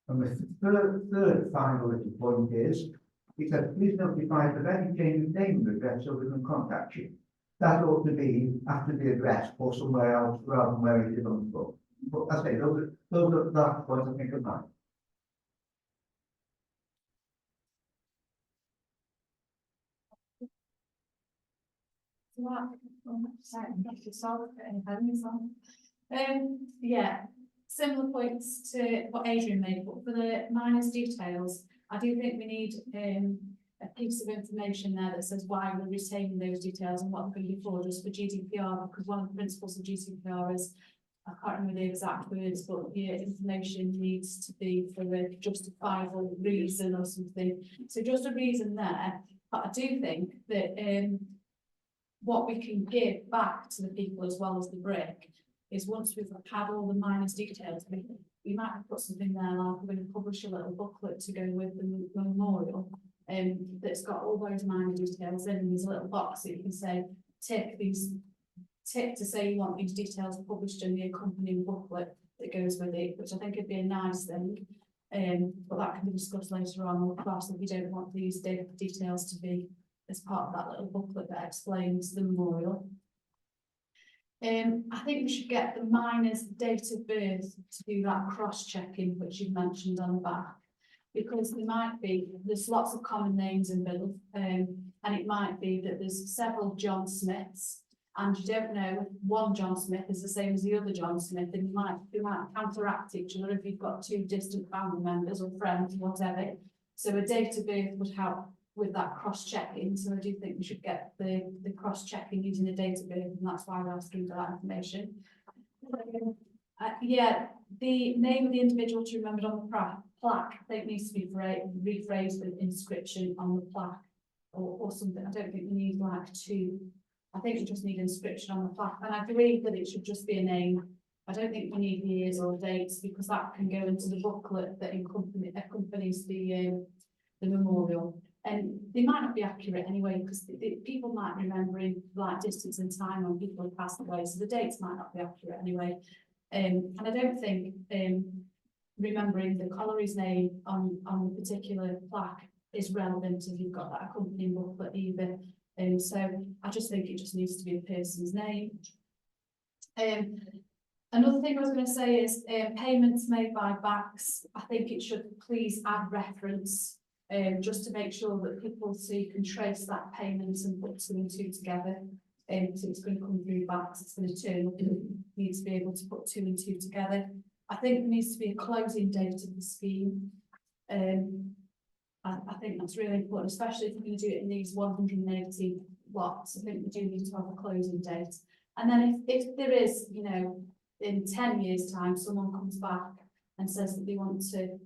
And the third final little point is, it says, please notify us of any change of name and address so we can contact you. That ought to be after the address or somewhere else rather than where it is on the book. But I say, those are that points I think of mine. Yeah, similar points to what Adrian made, but for the minors details, I do think we need a piece of information there that says why we're retaining those details and what they're going to be for, just for GDPR, because one of the principles of GDPR is, I can't remember the exact words, but your information needs to be for a justifiable reason or something. So just a reason there, but I do think that what we can give back to the people as well as the brick is once we've had all the minors details, we might have put something there like we're going to publish a little booklet to go with the memorial that's got all those minor details in, and there's a little box that you can say tick to say you want these details published in the accompanying booklet that goes with it, which I think would be a nice thing. But that can be discussed later on, of course, if you don't want these details to be as part of that little booklet that explains the memorial. I think we should get the minors' date of birth to do that cross-checking, which you've mentioned on the back, because there's lots of common names in Biddle, and it might be that there's several John Smiths, and you don't know if one John Smith is the same as the other John Smith, and you might counteract each other if you've got 2 distant family members or friends, whatever. So a date of birth would help with that cross-checking, so I do think we should get the cross-checking using a date of birth, and that's why we're asking for that information. Yeah, the name of the individual to remember on the plaque, I think needs to be rephrased with inscription on the plaque or something. I don't think we need like 2. I think we just need inscription on the plaque, and I agree that it should just be a name. I don't think we need years or dates, because that can go into the booklet that accompanies the memorial. And they might not be accurate anyway, because people might remember in like distance and time when people have passed away, so the dates might not be accurate anyway. And I don't think remembering the colliery's name on the particular plaque is relevant if you've got that accompanying booklet either. So I just think it just needs to be a person's name. Another thing I was going to say is payments made by backs. I think it should please add reference, just to make sure that people so you can trace that payment and put 2 and 2 together. So it's going to come through backs, it's going to turn up, and you need to be able to put 2 and 2 together. I think there needs to be a closing date of the scheme. I think that's really important, especially if we're going to do it in these 180 lots. I think we do need to have a closing date. And then if there is, you know, in 10 years' time, someone comes back and says that they want to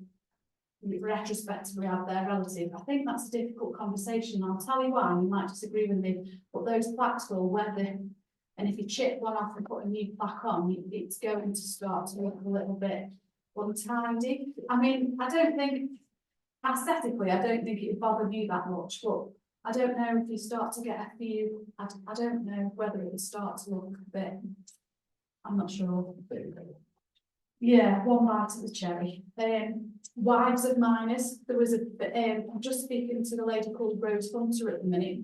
retrospectively add their relative, I think that's a difficult conversation. I'll tell you why, you might disagree with me, but those plaques will weather. And if you chip one off and put a new plaque on, it's going to start to look a little bit untidy. I mean, I don't think, aesthetically, I don't think it would bother me that much, but I don't know if you start to get a few, I don't know whether it would start to look a bit, I'm not sure. Yeah, one bite of the cherry. Wives of minors, there was I'm just speaking to the lady called Rose Hunter at the minute,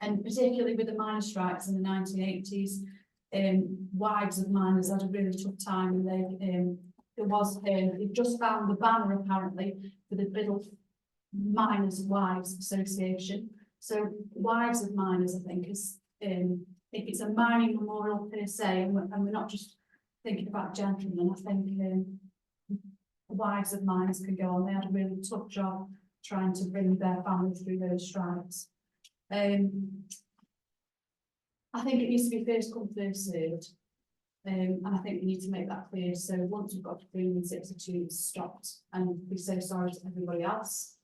And particularly with the miners' strikes in the 1980s, wives of miners had a really tough time, and they've just found the banner apparently for the Biddle Miners' Wives Association. So wives of miners, I think, is if it's a mining memorial per se, and we're not just thinking about gentlemen, I think wives of miners can go on. They had a really tough job trying to bring their families through those strikes. I think it needs to be first come, first served. And I think we need to make that clear. So once we've got 362, it's stopped, and we're so sorry to everybody else.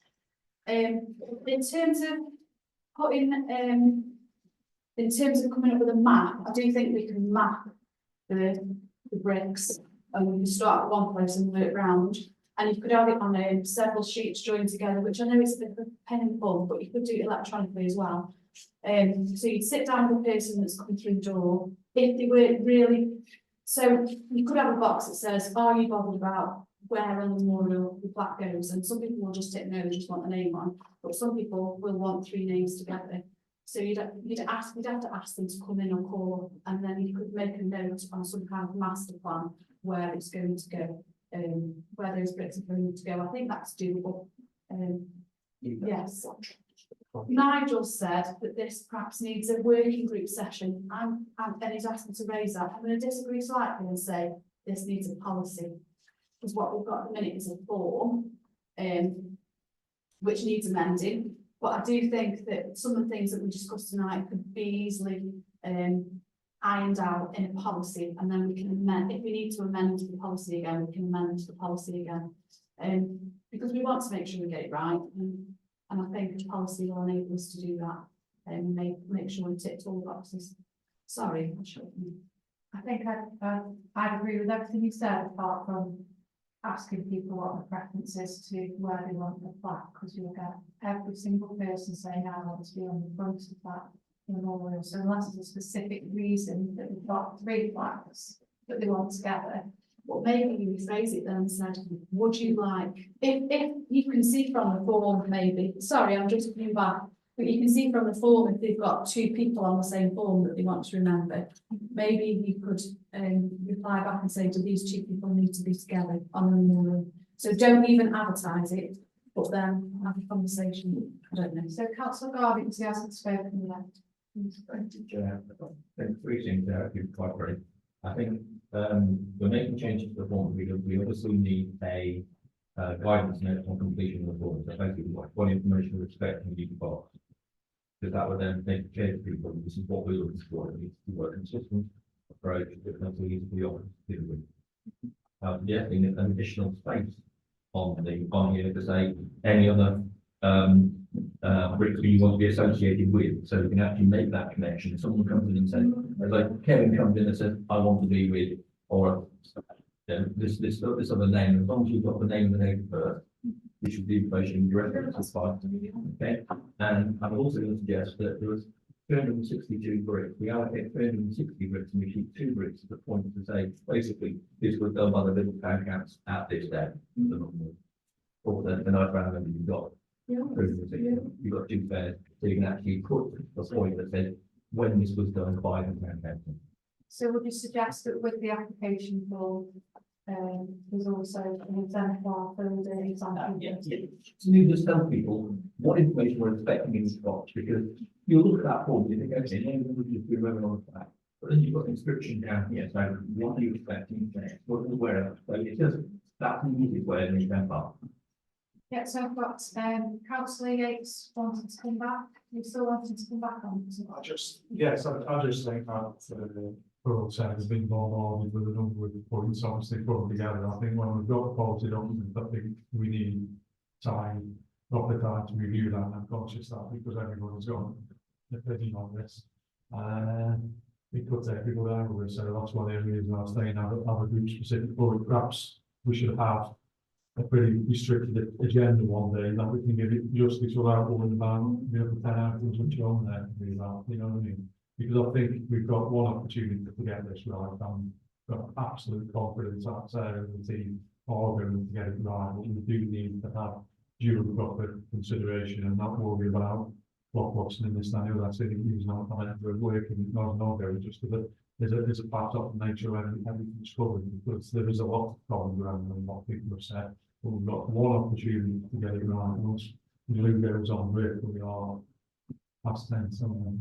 In terms of putting, in terms of coming up with a map, I do think we can map the bricks, and we can start at one place and work round. And you could have it on several sheets joined together, which I know is a bit of a pain in the bum, but you could do it electronically as well. So you'd sit down with the person that's coming through the door. If they were really, so you could have a box that says, "Are you bothered about where on the memorial the plaque goes?" And some people will just tick no, they just want the name on, but some people will want 3 names together. So you'd have to ask them to come in or call, and then you could make a note on some kind of master plan where it's going to go, where those bricks are going to go. I think that's doable. Yes. Nigel said that this perhaps needs a working group session, and he's asked me to raise that. I'm going to disagree slightly and say this needs a policy, because what we've got at the minute is a form, which needs amending. But I do think that some of the things that we discussed tonight could be easily ironed out in a policy, and then we can amend. If we need to amend the policy again, we can amend the policy again, because we want to make sure we get it right. And I think the policy will enable us to do that and make sure we tick all the boxes. Sorry, I think I'd agree with everything you said, apart from asking people what the preference is to where they want the plaque, because you'll get every single person saying, "I want to be on the front of that memorial." So unless there's a specific reason that we've got 3 plaques that they want together, well, maybe you rephrase it then and said, would you like, if you can see from the form, maybe, sorry, I'm just coming back, but you can see from the form if they've got 2 people on the same form that they want to remember, maybe you could reply back and say, do these 2 people need to be together on the memorial? So don't even advertise it, but then have a conversation. I don't know. So Councillor Garvey, because he hasn't spoken yet. Thank you, Chair. I think 3 things there, if you're quite right. I think we're making changes to the form. We obviously need a guidance note on completion of the form. So basically, what information we're expecting you to box. Because that would then make clear to people this is what we're looking for. It needs to be a consistent approach that nothing needs to be on to deal with. Yeah, in an additional space on here to say any other bricks you want to be associated with, so we can actually make that connection. If someone comes in and says, like Kevin comes in and says, "I want to be with," or this other name, as long as you've got the name and the name first, which is the information you reference is fine. Okay, and I'm also going to suggest that there was 362 bricks. We allocate 360 bricks, and we keep 2 bricks at the point to say, basically, this was done by the little town council at this day. Or the night round number you've got. You've got 2 fairs, so you can actually put the point that says when this was done by the town council. So would you suggest that with the application form, there's also an exemplar for the example? Yes. To me, just tell people what information we're expecting in this box, because you look at that form, you think, okay, maybe we just remember on the back. But then you've got inscription down here, so what are you expecting next? What are the where? So it's just that's the easiest way of exemplar. Yeah, so I've got Councillor Yates wanting to come back. You still wanting to come back on? I just think that Paul said has been bombarded with a number of points, obviously put together. I think when we've got a policy document, I think we need proper time to review that. I'm conscious that because everyone's got an opinion on this. It could take people over, so that's one of the reasons I was saying have a group specific point. Perhaps we should have a pretty restricted agenda one day that we can give it justice without worrying about the other 10 items which are on there. You know what I mean? Because I think we've got one opportunity to get this right. I've got absolute confidence that Sarah and the team are going to get it right. But we do need to have due and proper consideration and not worry about blockbusting and this and the other, I see it using on for work and not go, just that there's a part of nature and everything's covered, because there is a lot of problems around and a lot of people have said, well, we've got one opportunity to get it right, once the glue goes on work, we are past 10, so.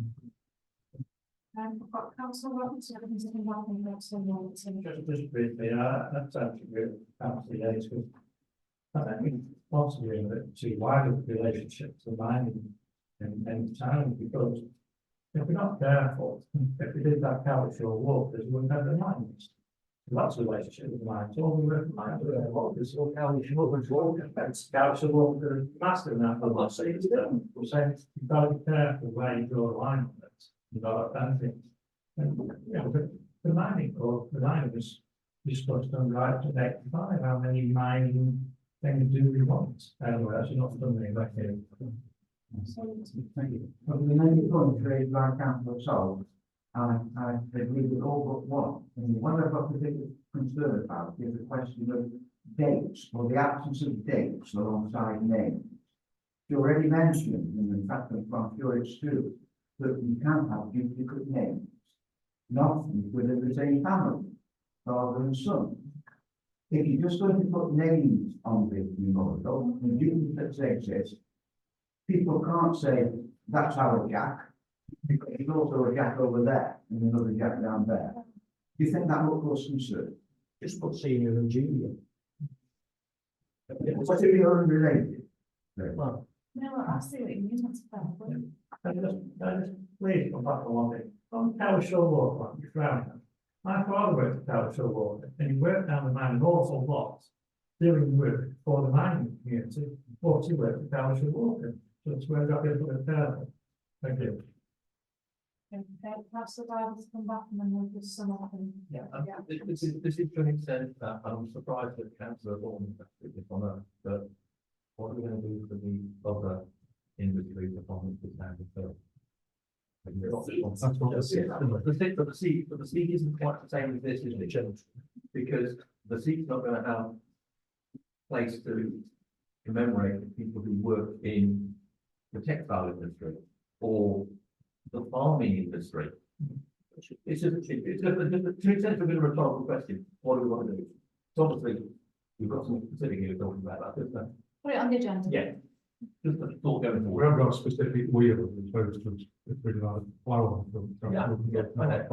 I've got council Robinson, everything's involving council Robinson. Just briefly, that's actually really absolutely nice, because I think it's possibly to wider relationship to mining and town, because if we're not careful, if we did that Cowlishore walk, there's one have the mines. Lots of relationship with the mines, all the river mines, there's all Cowlishore walk, that's Cowlishore walk, they're massive now, but let's say it's done. We're saying you've got to be careful where you draw the line on it, you've got to have things. And, you know, the mining or the mining is supposed to right to identify how many mining things do we want. Anyway, that's not something back here. Thank you. But the main point raised by Councillor Sol, I agree with all but one. And what I've got a bit concerned about is the question of dates, or the absence of dates alongside names. You already mentioned, and in fact, I'm sure it's true, that you can have duplicate names, not within the same family, father and son. If you're just going to put names on the memorial, and duplicates exist, people can't say, that's our Jack, because there's also a Jack over there, and another Jack down there. Do you think that will cause concern? Just put senior and junior. What if you're unrelated? Well, No, I see what you mean, that's fair. I just please come back on one thing. On Cowlishore Walk, you frown at. My father worked at Cowlishore Walk, and he worked down the mine an awful lot, doing work for the mining community, but he worked at Cowlishore Walk. So it's where I got people to tell. Thank you. Councillor Barnes come back and then we'll just sum up and. Yeah, this is to an extent that I'm surprised that councillor Vaughan is on that, but what are we going to do for the other industries upon this town of Phil? That's what The seat isn't quite the same as this, is it? Because the seat's not going to have place to commemorate the people who work in the textile industry or the farming industry. It's just to an extent a bit of a rhetorical question. What do we want to do? So obviously, we've got some specific here talking about that, isn't there? Put it on the agenda. Yeah. Just a thought going We forward. haven't got a specific wheel as opposed to it's pretty like a plough. I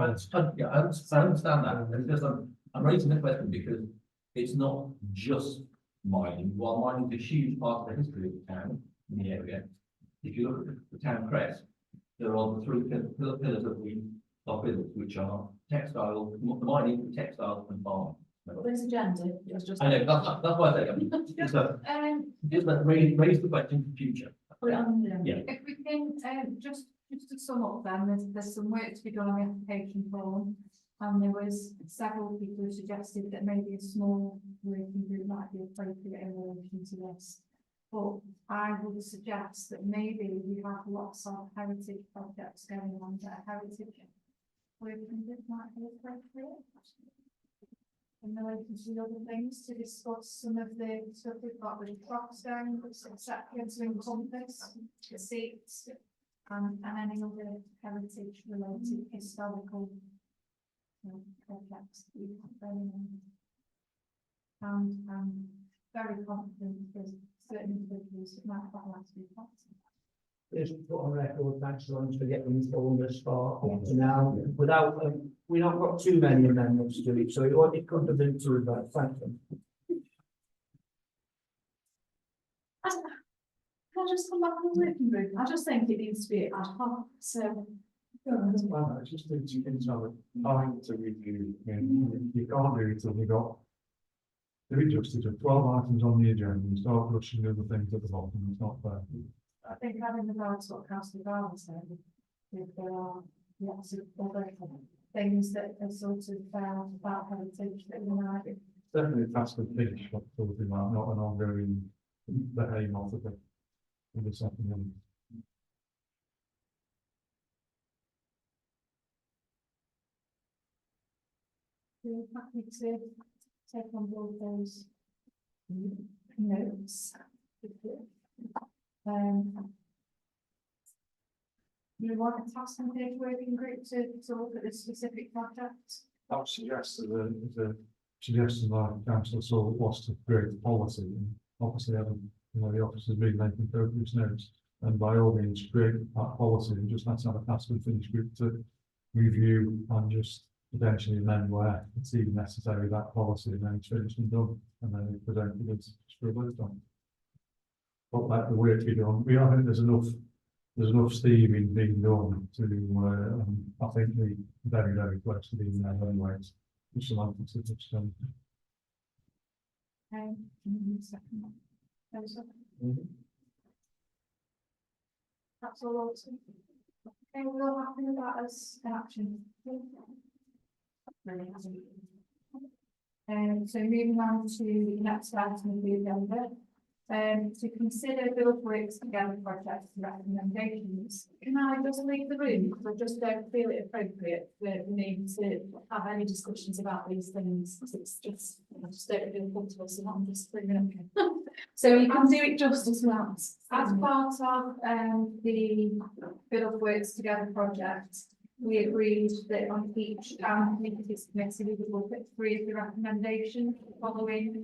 understand that. It's just, I'm raising the question because it's not just mining. While mining is a huge part of the history of the town in the area, if you look at the town crest, there are the three pillars of the village, which are textile, mining, textiles, and farming. This agenda is just. I know, that's why I say, just raise the question for future. Put it on the agenda. Yeah. If we can, just to sum up then, there's some work to be done on the application form. And there was several people who suggested that maybe a small working group might be appropriate in relation to this. But I would suggest that maybe we have lots of heritage projects going on that are heritage working group might be appropriate. In relation to the other things, to discuss some of the stuff we've got with the crops down, which exactly to encompass the seats and any other heritage related historical projects that we have going on. And I'm very confident there's certain individuals that might quite like to be part of it. just put on record, thanks so much for getting informed as far up to now, without, we've not got too many amendments to it, so it could have been through that, thank you. Can I just come back on the working group? I just think it needs to be ad hoc, so. Well, I just think you can tell it, time to review, and you can't do it till we got. Do it justice of 12 items on the agenda, and start rushing the other things at the bottom, it's not fair. I think having regards to what Councillor Garland said, if there are lots of other things that are sort of about heritage that we might. Definitely fast and finish, but something like not an ongoing behaviour of the second one. We're happy to take on board those notes. You want a task and data working group to look at this specific project? I would suggest that the suggestion by council so was to create a policy, and obviously the office has been making progress notes, and by all means create that policy, and just let's have a task and finish group to review and just potentially amend where it's even necessary that policy, and then it's finished and done, and then it's presented as scribbled on. But let the work be done. I think there's enough steaming being done to, I think we're very, very close to being there anyways. Which is like to just Second. That's all also. Okay, we're all happy with that as an action. So moving on to the next item of the agenda. To consider build works together projects and recommendations. Can I just leave the room because I just don't feel it appropriate for me to have any discussions about these things. It's just, I just don't feel comfortable, so I'm just bringing it up. So you can do it just as well. As part of the build works together project, we agreed that on each committee's committee we would look at 3 of the recommendations following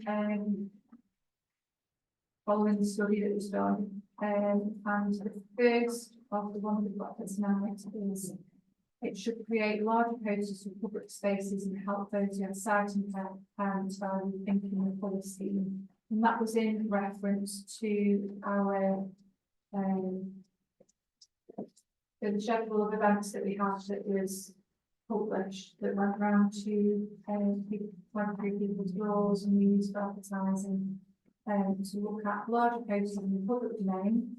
the study that was done. And the first of the one we've got that's now is it should create larger posters for public spaces and help those who have sight impairments while thinking of the scheme. And that was in reference to our the schedule of events that we have that was published that went round to went through people's doors and we used for advertising. To look at larger posters in the public domain,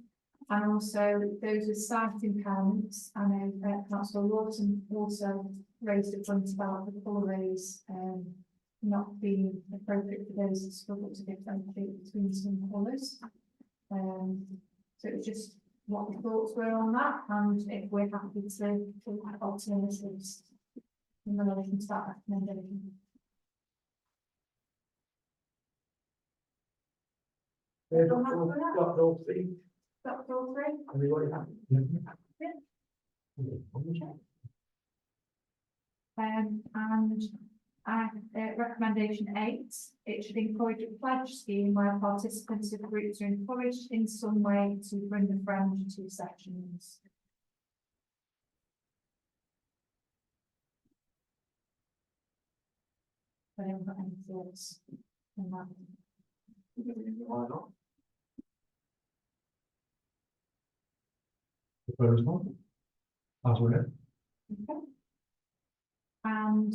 and also those with sight impairments. I know Councillor Lawson also raised a point about the colourways not being appropriate for those that struggle to differentiate between some colours. So it's just what the thoughts were on that, and if we're happy to look at alternatives in relation to that recommendation. Got all three. Dr. Alfred? Everybody happy? And recommendation 8, it should encourage a pledge scheme where participants of groups are encouraged in some way to bring a friend to sessions. But I haven't got any thoughts on that. why not? The first one. As we're in. Okay. And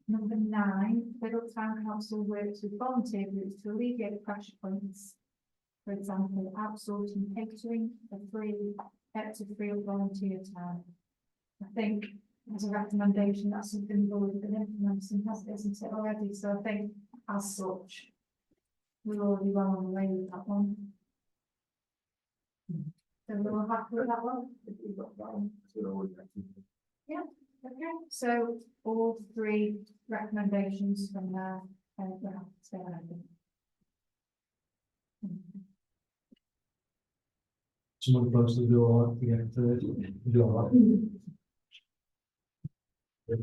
number 9, Federal Town Council works with volunteer groups to alleviate pressure points. For example, outsourcing catering for free, to free of volunteer time. I think as a recommendation, that's something we've already been implementing, isn't it already? So I think as such, we're already well on the way with that one. So we're all happy with that one? Yeah, okay. So all 3 recommendations from there, we're happy to go ahead. Someone close to the door, to get to the door. Right,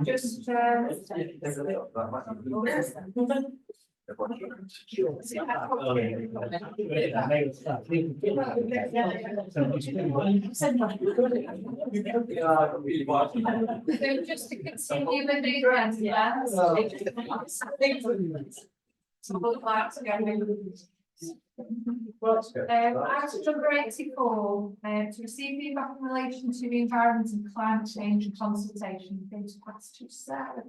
just so just to continue with the agenda, so we'll like to item number 84, to receive feedback in relation to the environment and climate change and consultation. Going to pass to Sarah.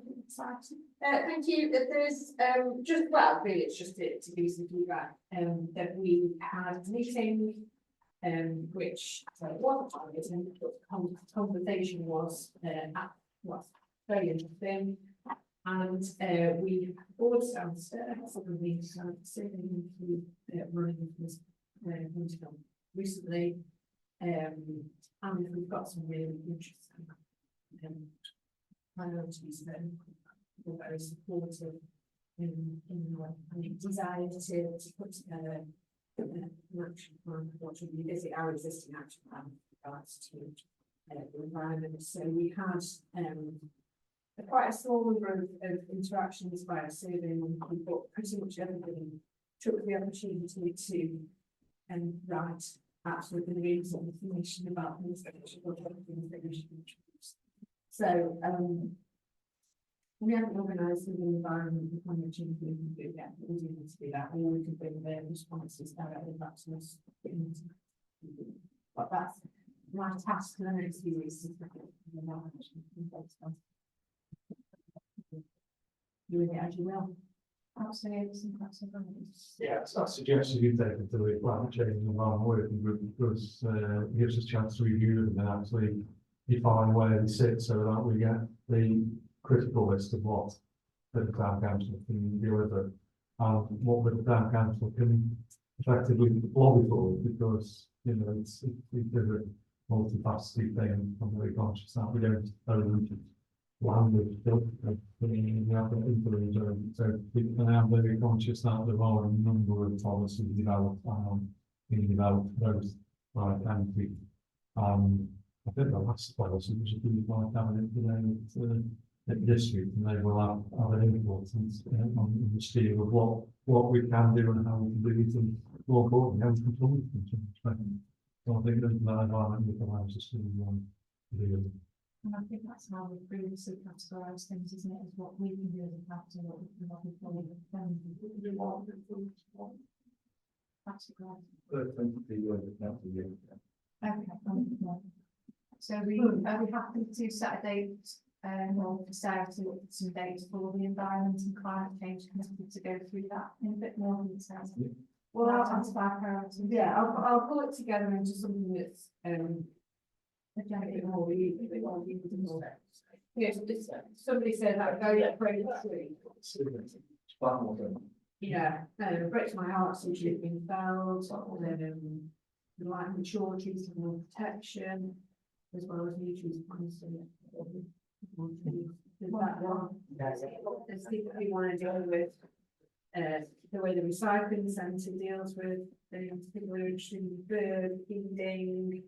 Thank you. There's just, well, really it's just to give some feedback that we had a meeting which wasn't targeted, but the conversation was very interesting. And we have boards downstairs, so we started sitting into running this recently. And we've got some really interesting priorities then. We're very supportive in desire to put together an action plan, what should we visit our existing action plan with regards to the environment. So we had quite a small number of interactions via survey, and we got pretty much everybody took the opportunity to write absolutely reams of information about things that we should introduce. So we haven't organised the environment the kind of change we can do yet, but we do need to do that, or we can bring their responses directly back to us. But that's my task for the next few weeks. Doing it as you will. Yes, I suggest you take it to the climate change and environment working group, because it gives us a chance to review them and actually define where they sit, so that we get the critical list of what the town council can deliver and what the town council can effectively lobby for, because it's a multifaceted thing. I'm very conscious that we don't own language built in the other influence, so I am very conscious that there are a number of policies developed being developed both by county. I think the last policy was agreed by cabinet today at district, and they will have an influence on the steer of what we can do and how we can do it, and more importantly, how we can control it. So I think that environment allows us to do it. And I think that's how we previously categorise things, isn't it? Is what we can do as a council, what we can lobby for, that's great. Okay. So are we happy to set a date, or for Sarah to look at some dates for the environment and climate change committee to go through that in a bit more detail? Well, I'll pull it together into something that's yes, somebody said that very afraid breaks my heart since you've been felled, like mature trees for more protection, as well as new trees planted. That one. There's things we want to deal with the way the recycling centre deals with people who are interested in bird feeding.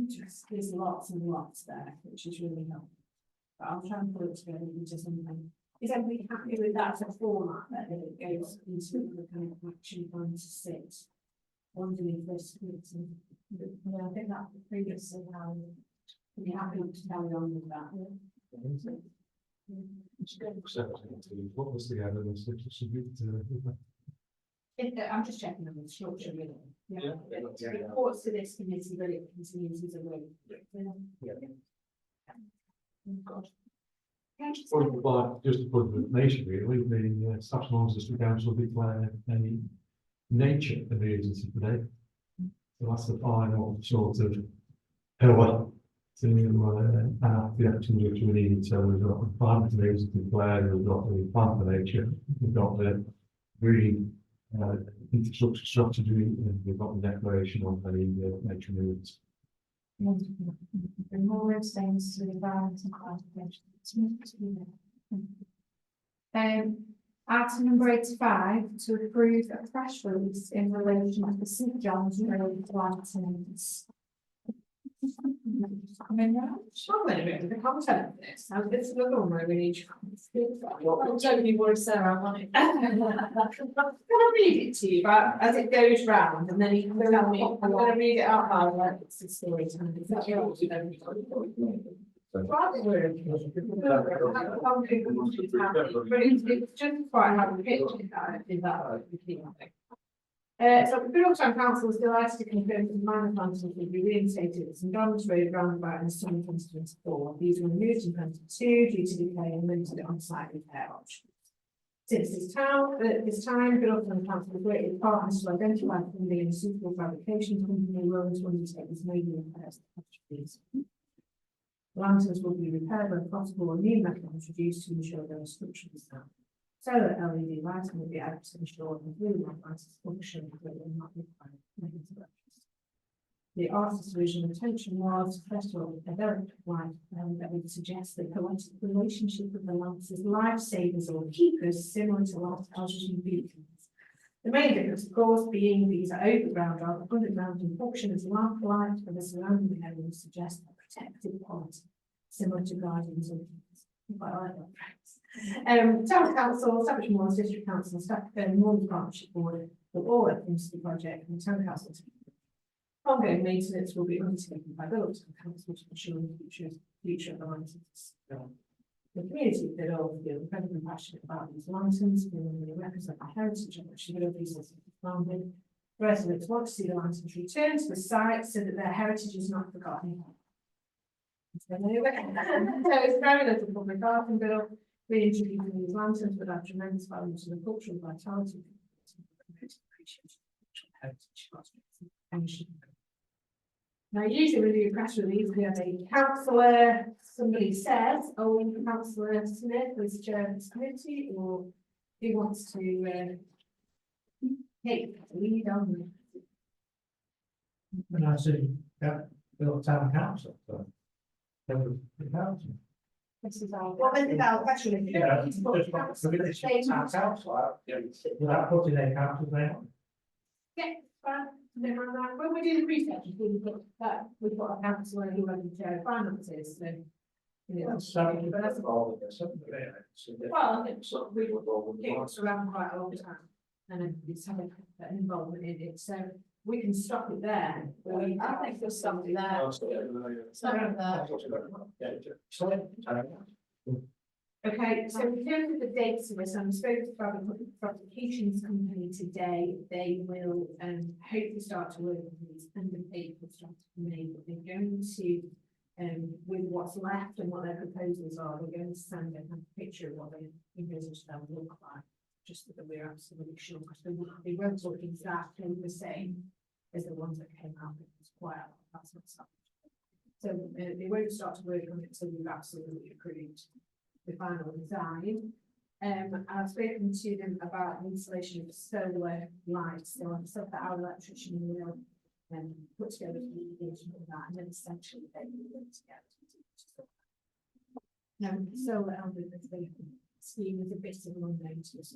Just there's lots and lots there, which is really helpful. But I'll try and put it together into something. Is everybody happy with that as a format that it goes into the kind of action plan to sit underneath this committee? Yeah, I think that previously how we'd be happy to carry on with that. What was the evidence that distributed to I'm just checking on the structure really. Yeah. It reports to this committee, but it continues as a way. God. just for the information, really, the Saxon District Council declared a nature emergency today. So that's the final sort of pillar to have the actions which we need. So we've got the climate emergency declared, we've got the plan for nature, we've got the green infrastructure strategy, and we've got the declaration on the nature emergency. And more extends to the environment and climate change. Item number 85, to approve a press release in relation to the St John's Road plantings. Sure, the content of this. Now, this is another one where we need to. I'm totally worried, Sarah, on it. I'm gonna read it to you, but as it goes round, and then you can tell me. I'm gonna read it out loud, like it's a story time. Is that right? It's just quite how the picture is that. So the Brooklyn Council is delighted to confirm that the minor plantings will be reinstated at St John's Road roundabout in summer 2024. These were removed in 2022 due to decay and limited on-site repair options. Since this time, Brooklyn Council has worked with partners to identify funding and suitable fabrication company willing to undertake this major repairs. Lanterns will be repaired when possible and new metal introduced to ensure there are structurally sound. Solar LED lighting will be added to ensure the blue lights function but will not require negative electricity. The artist's original intention was, first of all, a very light that would suggest the poetic relationship with the lamps as lifesavers or keepers, similar to lighthouses and beacons. The main difference, of course, being these are overground rather than underground in function as lamp light for the surrounding area would suggest a protective quality, similar to guardians of quite like that phrase. Town Council, Staffordshire Moors District Council, Staffordshire Moors Partnership Board will all into the project and the Town Council. Ongoing maintenance will be undertaken by the local council to ensure the future of the licenses. The community that all feel incredibly passionate about these lanterns, feeling they represent the heritage and which the resources founded. Residents want to see the lanterns return to the site so that their heritage is not forgotten. So it's very little public art and bill. Reintroducing these lanterns would add tremendous value to the cultural vitality heritage. Now, usually when we do a press release, we have a councillor, somebody says, oh, Councillor Smith was chair of this committee, or who wants to take the lead on it. And I see, yeah, the town council, so. The council. This is our, what was it about press release? Yeah, just want to finish town council, without putting their council name on. Yeah, fine. When we do the research, we've got a councillor who has the chair of finances, so. But that's well, I think so. We will keep us around quite a long time, and everybody's having an involvement in it, so we can stop it there. I think there's something there. Something there. Okay, so in terms of the dates of this, I'm supposed to have a fabrications company today. They will hopefully start to work on these end of April, start to May, but they're going to with what's left and what their proposals are, they're going to send a picture of what they envisage them look like, just so that we're absolutely sure, because they won't look exactly the same as the ones that came out. It's quite that's not something. So they won't start to work on it until we've absolutely approved the final design. I've spoken to them about the installation of solar lights. So I've said that our electrician will put together the communication of that, and then essentially they will put together. Now, solar the scheme is a bit of an unknown to us,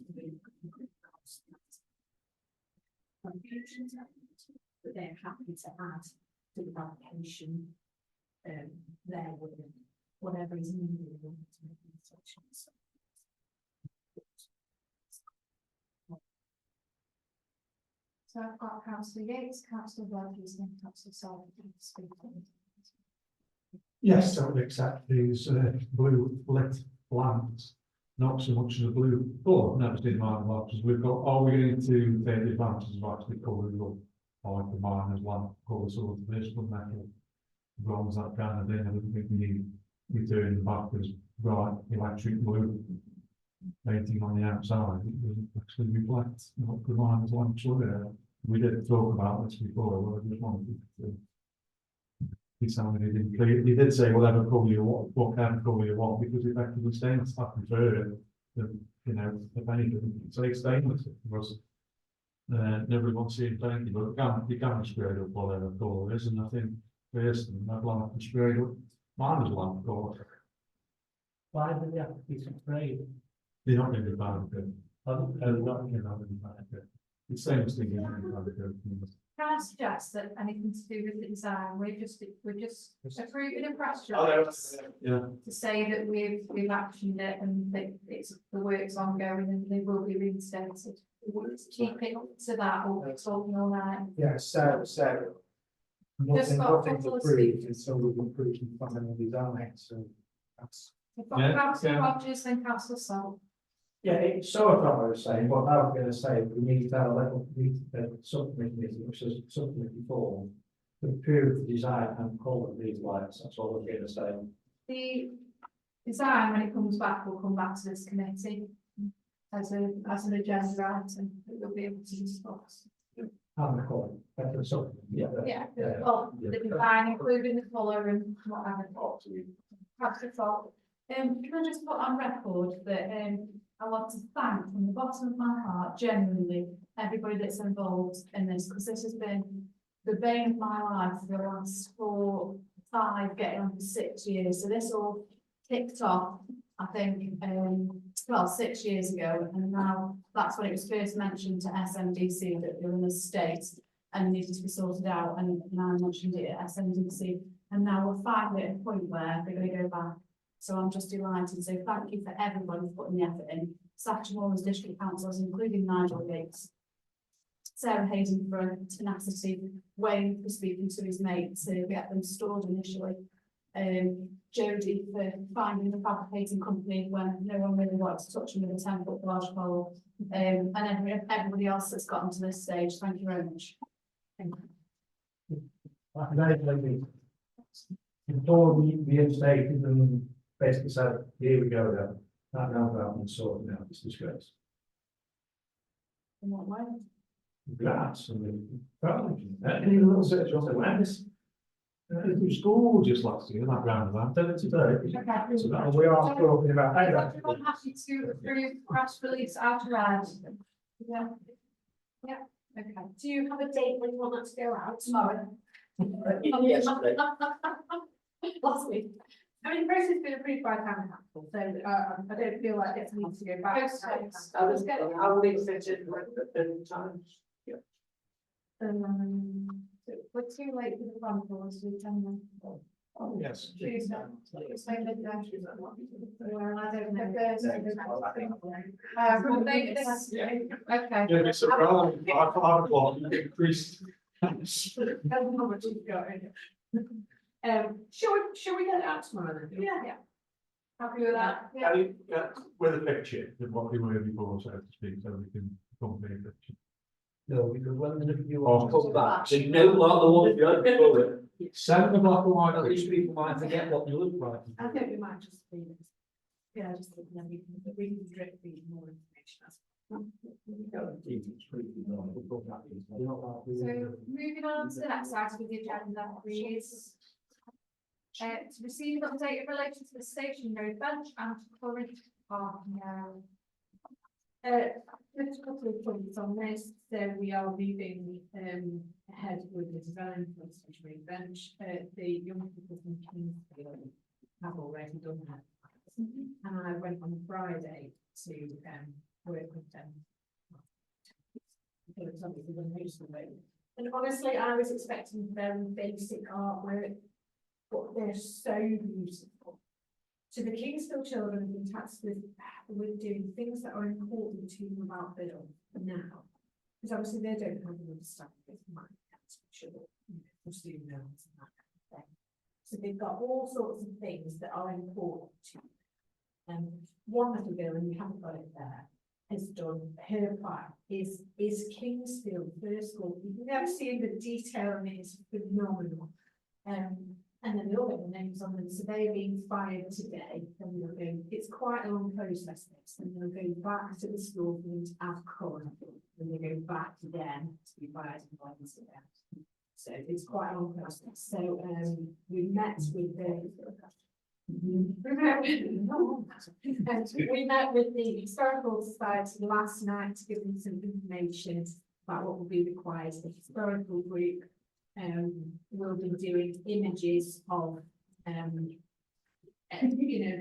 but they're happy to add to the application there with whatever is needed in order to make the installation. So I've got Councillor Yates, Councillor Burgess, and Councillor Sullivan to speak on. Yes, I would accept these blue lit lamps, not so much as a blue, but no, it's in mind because we've got, are we going to take the advantage of actually colouring up like the miner's lamp colour, sort of this with metal, bronze, that kind of thing. I don't think we need returning back as bright electric blue painting on the outside. It doesn't actually reflect what the miner's lamps were. We did talk about this before, but I just wanted to. He sounded in clear. He did say whatever colour you want, what kind of colour you want, because effectively stainless, I prefer it. You know, if anything, say stainless, because everyone seems painted, but you can spray up whatever colour it is, and I think personally, I'd like to spray up mine is lamp colour. Why do they have to be sprayed? They're not going to be bad, but not bad. It's the same as thinking. Can I suggest that anything to do with the design, we're just approving a press Oh, release yeah. to say that we've actioned it and that it's the work's ongoing and they will be reinstated. Keep it to that or it's all night. Yeah, Sarah. Just got a couple of speakers. Until we've improved the final design, so that's. We've got Yeah, Councillor yeah. Rogers and Councillor Salt. Yeah, it's sort of what I was saying, what I was going to say, we need to have a level, subcommittee, which is subcommittee form, to approve the design and colour of these lights, that's all I was going to say. The design, when it comes back, will come back to this committee as an agenda item that we'll be able to discuss. having a call, that's something, yeah. Yeah, Yeah. well, Yeah. the design, including the colour and whatever. Perhaps it's all. Can I just put on record that, I want to thank from the bottom of my heart, genuinely, everybody that's involved in this, because this has been the bane of my life for the last 4, 5, getting on for 6 years. So this all kicked off, I think, well, 6 years ago, and now that's when it was first mentioned to SMDC that they were in a state and needed to be sorted out, and I mentioned it at SMDC, and now we're finally at a point where they're going to go back. So I'm just delighted. So thank you for everybody for putting the effort in. Saturday district councils, including Nigel Gates, Sarah Hayden for tenacity, Wayne for speaking to his mate to get them stored initially, Jodie for finding the fabricating company when no one really wanted to touch them with a 10-foot large pole, and everybody else that's gotten to this stage. Thank you very much. Thank you. Before we reinstated and basically said, here we go then, that now about and sorting out this disgrace. In what way? Grass and any little search of awareness. Through school just last year, that round of that. Today. Okay. So that we are talking about. Is everyone happy to approve press release out around? Yeah. Yeah, okay. Do you have a date when you want that to go out? Tomorrow. Last week. I mean, the process has been approved by town council, so I don't feel like it needs to go back. I will leave it in time. We're too late for the phone calls, we can. Oh, yes. Tuesday. Well, I don't know. Thursday. Okay. Yeah, it's around 5 o'clock, increased. How much you've got in it. Shall we get it out tomorrow then? Yeah. Happy with that? Yeah, with a picture of what they were before, so to speak, so we can compare a picture. No, because when you Oh. come back, so you know like the one you had before. Send the black and white At least picture. people might forget what you look like. I think we might just be, yeah, just thinking that we can drip feed more information as well. So moving on to the next item of the agenda, please. To receive an update in relation to the station road bench and current parking area. Just a couple of points on this. So we are moving ahead with the design for the station road bench. The young people from Kingsfield have already done that. And I went on Friday to work with them. And honestly, I was expecting very basic artwork, but they're so beautiful. So the Kingsfield children have been tasked with doing things that are important to them about Bill now. Because obviously they don't have an understanding of my for student loans and that kind of thing. So they've got all sorts of things that are important to them. One little girl, and you haven't got it there, has done her plan is Kingsfield First School. You've never seen the detail in it, it's phenomenal. And then they all get the names on them, so they're being fired today. And they'll go, it's quite a long process, this, and they'll go back to the school and have current, and they go back again to be fired and violence again. So it's quite a long process. So we met with the we met with the Historical Society last night to give them some information about what will be required. The historical group will be doing images of you know,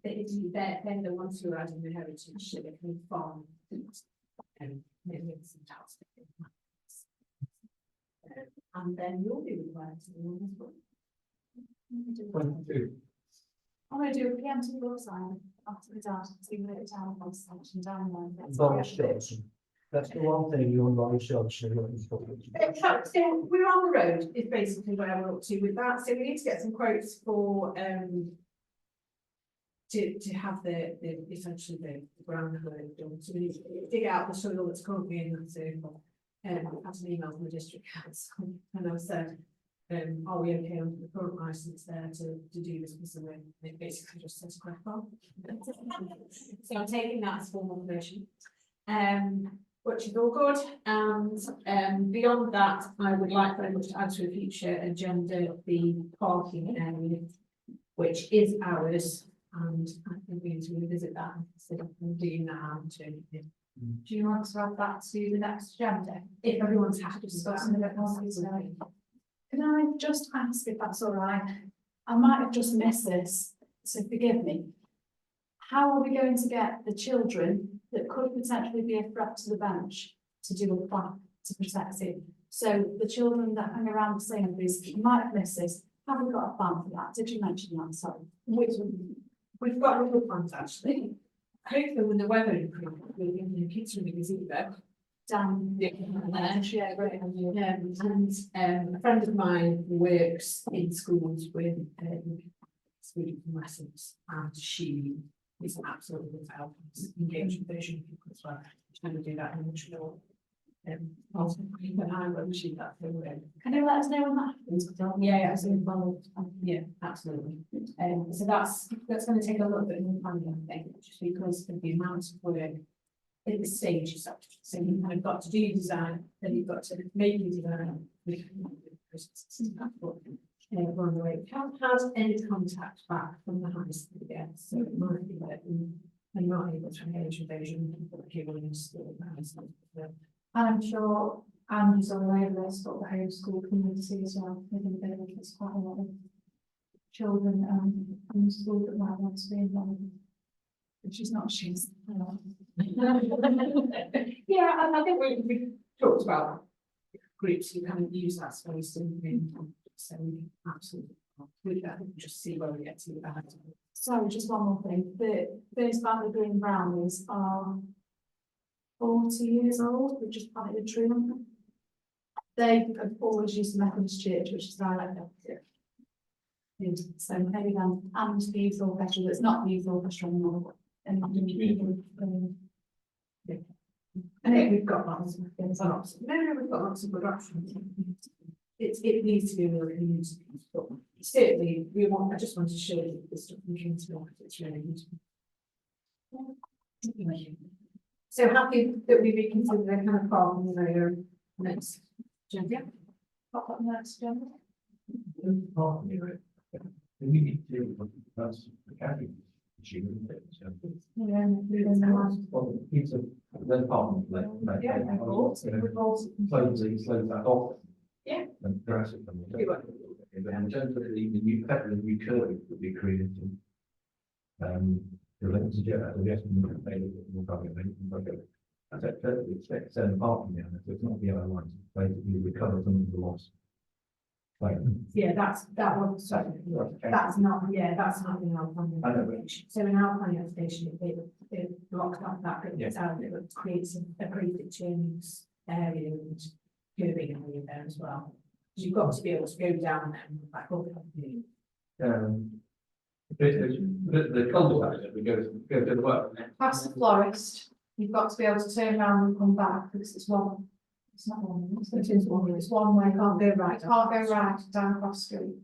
they're the ones who are adding the heritage, so they can farm and maybe some house. And then you'll be required to do one as well. 22. I'm going to do a preemptive law sign after the data, see what it's down on section down there. Boris Johnson. That's the one thing you and Boris Johnson. So we're on the road is basically where we're up to with that. So we need to get some quotes for to have the essentially the groundwork done. So we need to dig out the soil that's currently in the circle. I've had an email from the district council and I've said, are we okay under the current licence there to do this piece of work? And it basically just says crack on. So I'm taking that as formal permission. which is all good. And beyond that, I would like very much to add to a future agenda the parking area, which is ours. And I think we need to revisit that and consider doing that too. Do you want to add that to the next agenda? If everyone's happy to discuss in a bit more detail. Can I just ask if that's all right? I might have just missed this, so forgive me. How are we going to get the children that could potentially be a threat to the bench to do a plan to protect it? So the children that hang around the Sainsbury's, you might have missed this. Have we got a plan for that? Did you mention that? Sorry. We've got a little plans actually. Hopefully when the weather improves, we'll be in the kids room gazebo. Dan, Yeah, yeah, great. and a friend of mine works in schools with students and lessons, and she is absolutely without engaged with vision people as well. She's going to do that in Montreal. Also, but I will achieve that through. Can you let us know when that happens? Yeah, absolutely. Yeah, absolutely. So that's going to take a little bit more planning, I think, just because of the amount of work in the stages. So you've kind of got to do your design, then you've got to make your design. Along the way, we haven't had any contact back from the high school yet, so it might be that I'm not able to engage with those young people that came on in school. And I'm sure Andy's all over this, but the homeschool community as well. I think there's quite a lot of children in school that might want to be involved. Which is not she's. Yeah, I think we talked about groups who kind of use that space and so we can absolutely just see where we get to with that. Sorry, just one more thing. Those Valley Green Brownies are 40 years old. We've just planted a tree on them. They have always used the Methodist Church, which is directly opposite. So maybe then, and the youth orchestra, that's not the youth orchestra anymore. And I think we've got lots of things. No, we've got lots of good options. It needs to be a real community, but certainly I just want to show you the stuff we can do. It's really useful. So happy that we reconsider the kind of problem in our next agenda. Pop up next agenda. We need to, that's the category. Yeah, Well, it's a, then apartment, close that off. Yeah. And dress it. And in terms of the new pet, the new curve that we created. The lens we'll probably I said, we expect to send apart from the other, so it's not the other ones, basically recover some of the loss. Yeah, that's not in our planning application. So in our planning application, it blocks off that bit out, it creates a pre-determined area and curving area there as well. You've got to be able to go down and back up. The cul-de-sac that we go to the work. Past the florist, you've got to be able to turn around and come back because it's one. It's not one. It's one way. Can't go right. Can't go right down cross street.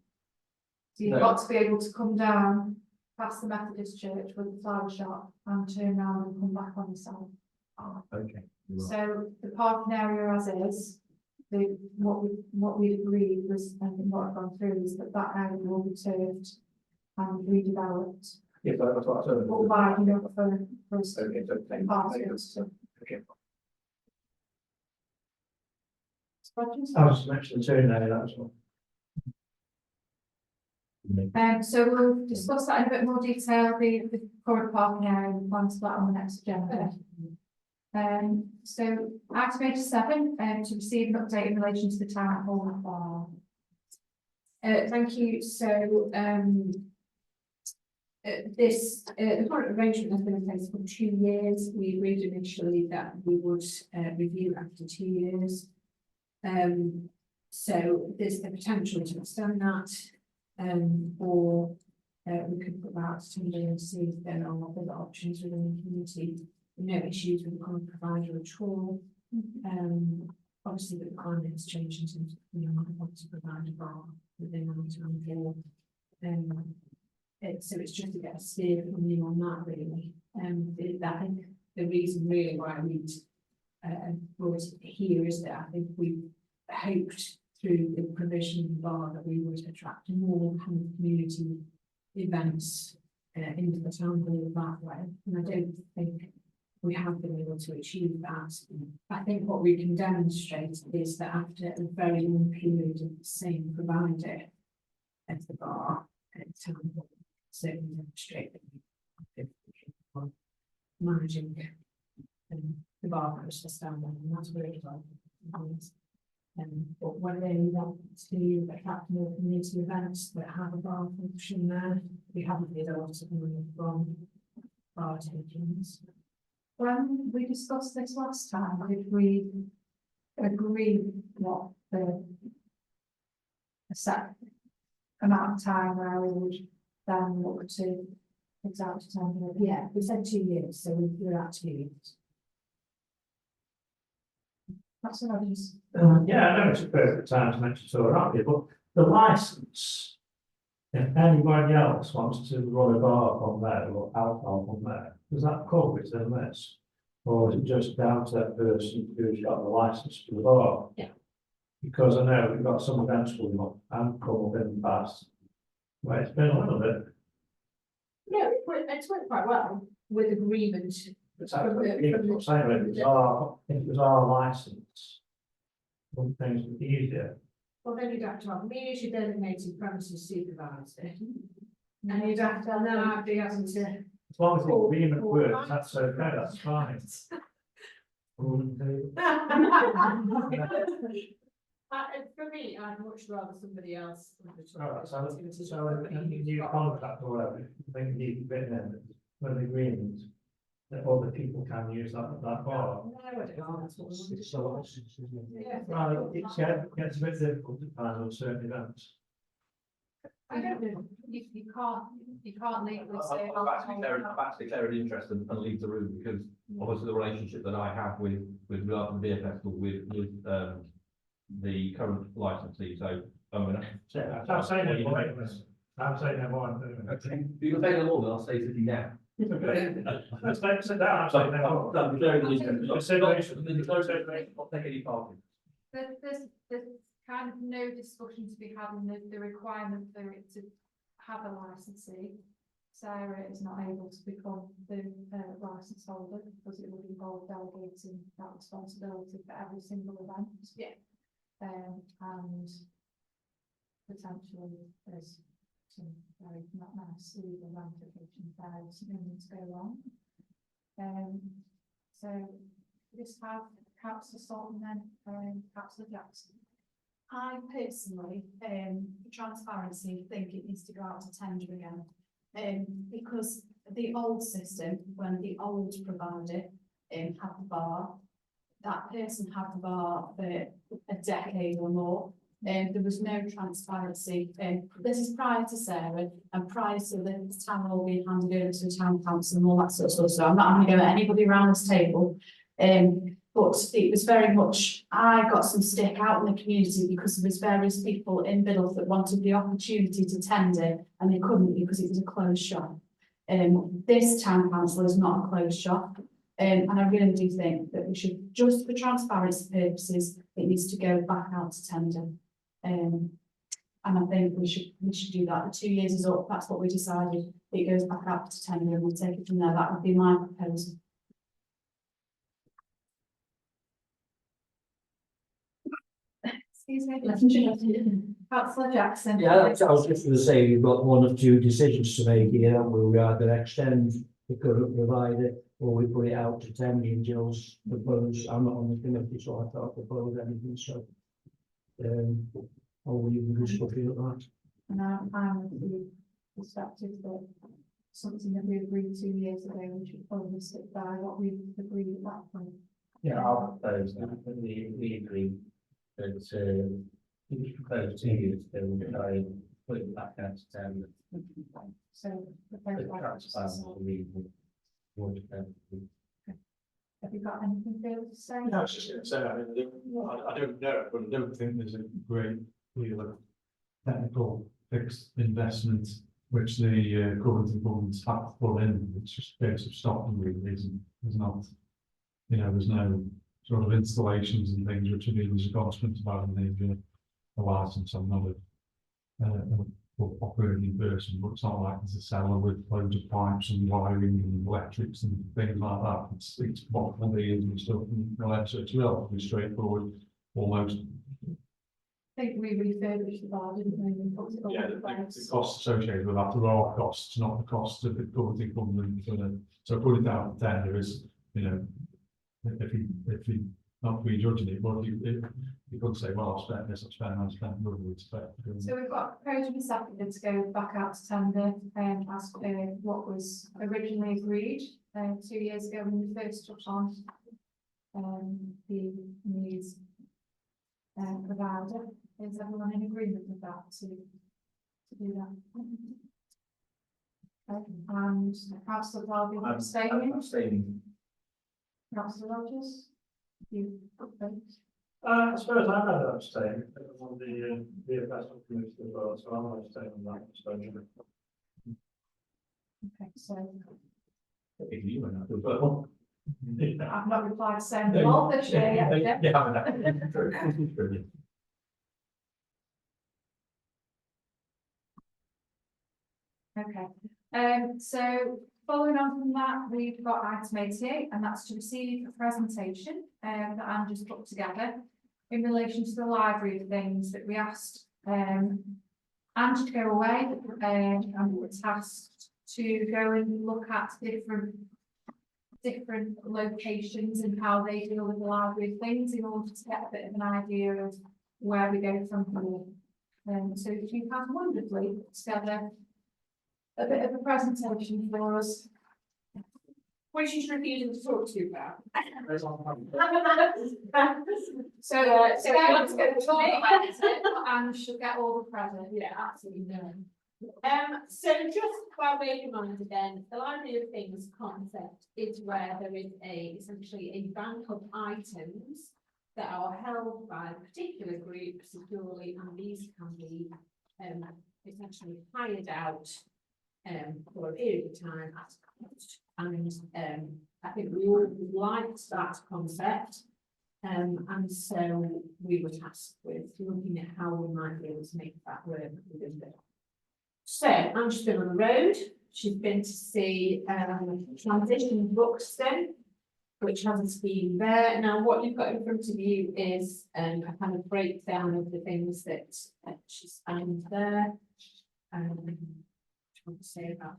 So you've got to be able to come down past the Methodist Church with the flower shop and turn around and come back on the side. Oh, okay. So the parking area as is, what we agreed was, and what I've gone through is that area will be turfed and redeveloped. Yeah, that's what I said. Or widened up for us. Okay, so thank you. Okay. I was mentioning the turn there, that's all. So we'll discuss that in a bit more detail, the current parking area and plans for that on the next agenda. So item 87, to receive an update in relation to the town hall. Thank you. So the current arrangement has been in place for 2 years. We agreed initially that we would review after 2 years. So there's the potential to extend that, or we could put that to tender and see if there are other options within the community. No issues with the current provider at all. Obviously the climate has changed in terms of, I want to provide a bar within so it's just to get a steer from you on that really. I think the reason really why we'd brought here is that I think we hoped through the provision of the bar that we would attract more kind of community events into the town hall that way. And I don't think we have been able to achieve that. I think what we can demonstrate is that after a very long period of the same provider as the bar at town hall, certainly demonstrate that we are managing the bar process down there, and that's really well. But when they want to attract more community events that have a bar function there, we haven't made a lot of money from bar takings. When we discussed this last time, did we agree what the a set amount of time where we would then look to exact time? Yeah, we said 2 years, so we're at 2 years. That's what I was. Yeah, I know it's a perfect time to mention tour, aren't you? But the licence, if anybody else wants to run a bar from there or alcohol from there, does that cover it in this? Or is it just down to that person who's got the licence for the bar? Yeah. Because I know we've got some events coming up and come up in the past, where it's been a little bit. No, it's went quite well with agreement. Exactly, if it was our licence, some things would be easier. Well, then you'd have to have me as your designated premises supervisor. And you'd have to now be having to. As long as the agreement works, that's okay, that's fine. For me, I'd much rather somebody else. Alright, so in the new contract or whatever, I think you need to written in with an agreement that other people can use that bar. No, I don't. That's what we want. It's a license, isn't it? Yeah. Well, it gets a bit difficult to find on certain events. I don't know. You can't legally say. I've actually declared an interest and leave the room because obviously the relationship that I have with regard to the beer festival with the current licensee, so I'm gonna. I'm saying no more. I'm saying no more. Okay, you can say no more, then I'll say sitting down. Let's sit down, I'm saying no more. I'm declaring the interest. Consideration. Not take any part in it. There's kind of no discussion to be had on the requirement for it to have a licensee. Sarah is not able to become the licence holder because it would involve delegating that responsibility for every single event. Yeah. And potentially there's some very not nice legal ramifications there, there's something to go on. So just have Councillor Salt and then Councillor Jackson. I personally, for transparency, think it needs to go out to tender again. Because the old system, when the old provider had the bar, that person had the bar for a decade or more. There was no transparency. This is prior to Sarah and prior to the town hall being handed over to the town council and all that sort of stuff. So I'm not going to go at anybody around this table. But it was very much, I got some stick out in the community because there was various people in Biddulph that wanted the opportunity to tender and they couldn't because it was a closed shop. This town council is not a closed shop. And I really do think that we should, just for transparency purposes, it needs to go back out to tender. And I think we should do that. The 2 years is up, that's what we decided. It goes back out to tender and we'll take it from there. That would be my proposal. Excuse me, Councillor Jackson. Yeah, I was just going to say, you've got one of two decisions to make here, haven't we? We either extend the current provider or we put it out to tender and Jill's propose. I'm not on the committee, so I can't propose anything, so. Or we can just look at that. And I'm with the perspective that something that we agreed 2 years ago, we should probably stick by what we agreed at that point. Yeah, I'll propose that, we agree that, we propose 2 years, then we'll try and put it back out to town. So. Have you got anything further to say? No, I was just going to say, I mean, I don't know, but I don't think there's a great deal of technical fixed investment which the current governments have to put in. It's just a case of stopping really, isn't there's not, you know, there's no sort of installations and things which are needed as a consequence of having a license. I'm not a operating person, but it's not like there's a cellar with loads of pipes and wiring and electrics and things like that. It's bottled beers and stuff, and so it's relatively straightforward, almost. I think we refurbished the bar, didn't we? We put it all Yeah, in the place. costs associated with that, there are costs, not the costs of the government. So put it down to tender is, you know, if you not prejudging it, but you could say, well, I've spent this, I've spent that, So we've got proposed and seconded to go back out to tender, as per what was originally agreed, 2 years ago when we first took on, the news, provider. Is everyone in agreement with that to do that? Okay, and Councillor Barbie abstaining, Abstaining. Councillor Rogers? You, okay. I suppose I'm going to abstain, on the investment committee as well, so I'm abstaining on that exposure. Okay, so If you went up as well. I've not replied saying the law this year yet. Yeah. Okay, so following on from that, we've got item 88, and that's to receive a presentation that Andrew's put together in relation to the library things that we asked Andrew to go away and we were tasked to go and look at different locations and how they deal with the library things in order to get a bit of an idea of where we go from here. So you have wonderfully put together a bit of a presentation for us. Which is refusing to talk to you about. So let's go to talk about it and she'll get all the present. Yeah, absolutely no. So just by way of reminder then, the library of things concept is where there is essentially a bank of items that are held by a particular group securely, and these can be essentially hired out for a period of time at cost. And I think we all liked that concept. And so we were tasked with looking at how we might be able to make that work within the. So Anne's been on the road. She's been to see Transition Buxton, which has a scheme there. Now, what you've got in front of you is a kind of breakdown of the things that she's found there. To say about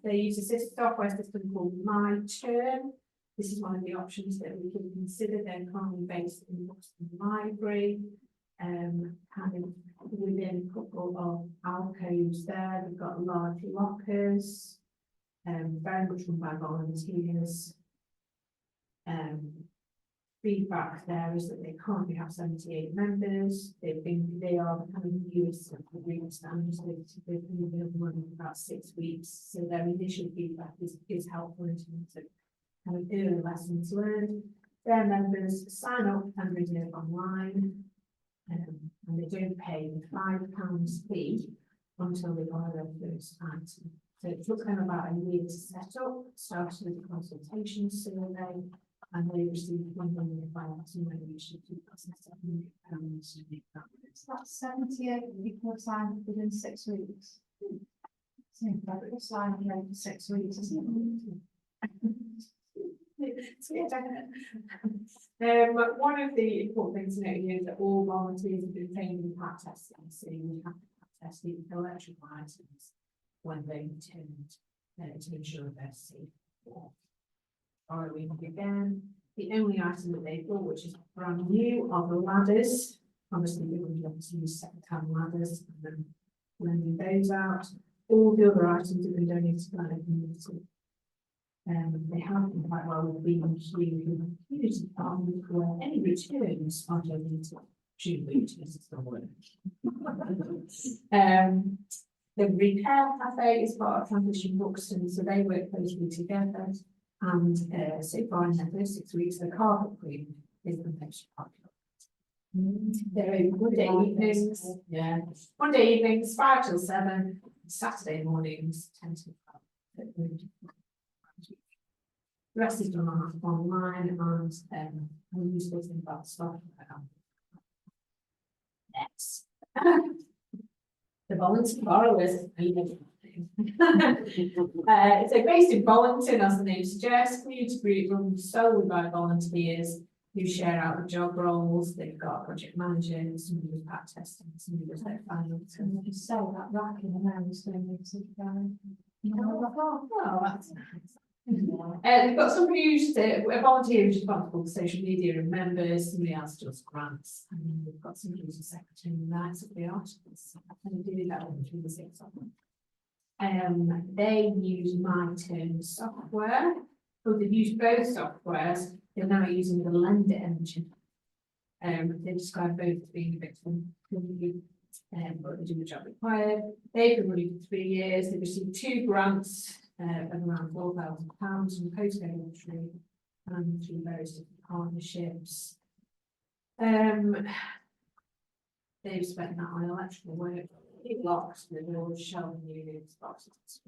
they use a software system called My Turn. This is one of the options that we can consider. They're currently based in the Boston Library, kind of within a couple of alcoves there. We've got large lockers, very much run by volunteers. Feedback there is that they currently have 78 members. They are the kind of newest of the green standards. They've been up running for about 6 weeks. So their initial feedback is helpful in terms of kind of early lessons learned. Their members sign up and reserve online, and they don't pay the £5 fee until they buy their first item. So it took them about a year to set up, started with a consultation survey, and they received £100 and they usually £2,700 to make that. It's that 78 people signed within 6 weeks. Seems like it's signed for 6 weeks, isn't it? One of the important things to note here is that all volunteers have been trained in pat testing, so you have to pat test the electrical items when they returned to ensure they're safe. Borrowing again, the only item that they bought, which is brand new, are the ladders. Obviously, we would have to use second-hand ladders and then lending those out. All the other items have been donated by the community. They have been quite well with B&Q community department where any returns are donated to returns. The repair cafe is part of Transition Buxton, so they work closely together. And so far in their first 6 weeks, the carpet clean is the most popular. They're open Monday evenings, Monday evenings 5 till 7, Saturday mornings 10 till 12. The rest is done online and we use this in about stuff. Next. The volunteer borrowers. So based in Bollington, as the name suggests, community group run solely by volunteers who share out the job roles. They've got a project manager, somebody who's pack testing, somebody who's their finance. And they sell that rack in the mouse when they sit down. Oh, that's nice. We've got somebody who's a volunteer who's responsible for social media and members, somebody else does grants, and then we've got somebody who's a secretary and writes up the articles. And they do that between the six of them. They use my term software, but they use both softwares. They're now using the Lender engine. They describe both as being a bit funny, but they do the job required. They've been running for 3 years. They've received 2 grants of around £4,000 from the postcode industry and through various different partnerships. They've spent that on electrical work, locks, windows, shelving units, boxes.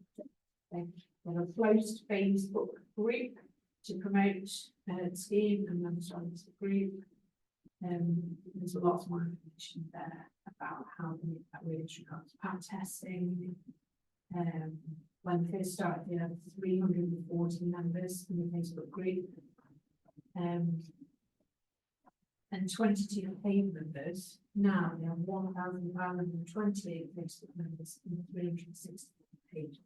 They've a closed Facebook group to promote the scheme and members on the group. There's lots more information there about how they make that with regards to pack testing. When they first started, they had 340 members in the Facebook group. And 22 paid members. Now they have 1,528 Facebook members and 360 paid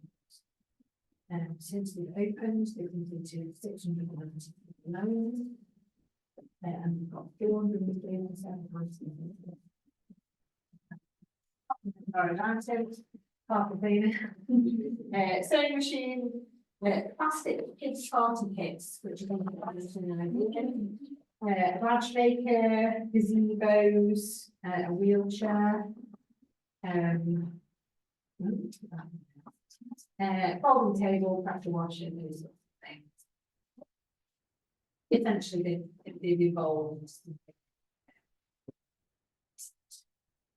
members. Since they've opened, they've completed 690 loans. And we've got 437 items. Carpet cleaner, sewing machine, plastic kids party kits, which I think a badge maker, gazebos, a wheelchair, folding table, pressure washer, those sorts of things. Essentially, they've evolved.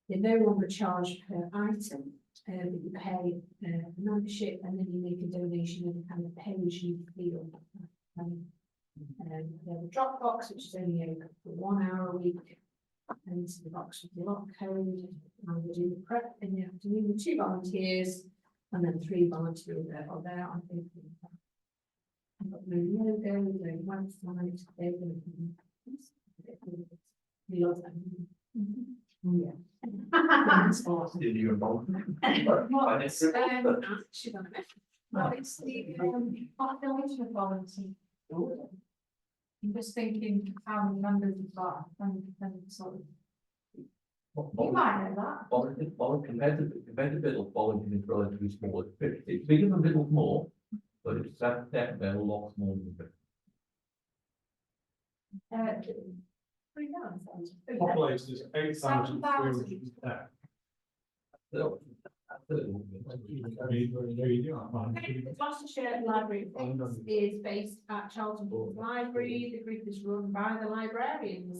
They no longer charge per item. But you pay membership and then you make a donation and kind of pay as you feel. They have a drop box which is only open for 1 hour a week, and into the box with the lock code, and we do the prep in the afternoon with 2 volunteers and then 3 volunteers are there on Facebook. I've got no logo, no website, they're going to love them. Yeah. What's the population of volunteers? I'm just thinking how many members you've got and sort of. You might know that. Compared to Biddle, Bollington is relatively small. It's bigger than Biddle more, but it's definitely a lot smaller than Biddle. Population is 8,310. Gloucestershire Library of Things is based at Charlton Hall Library. The group is run by the librarians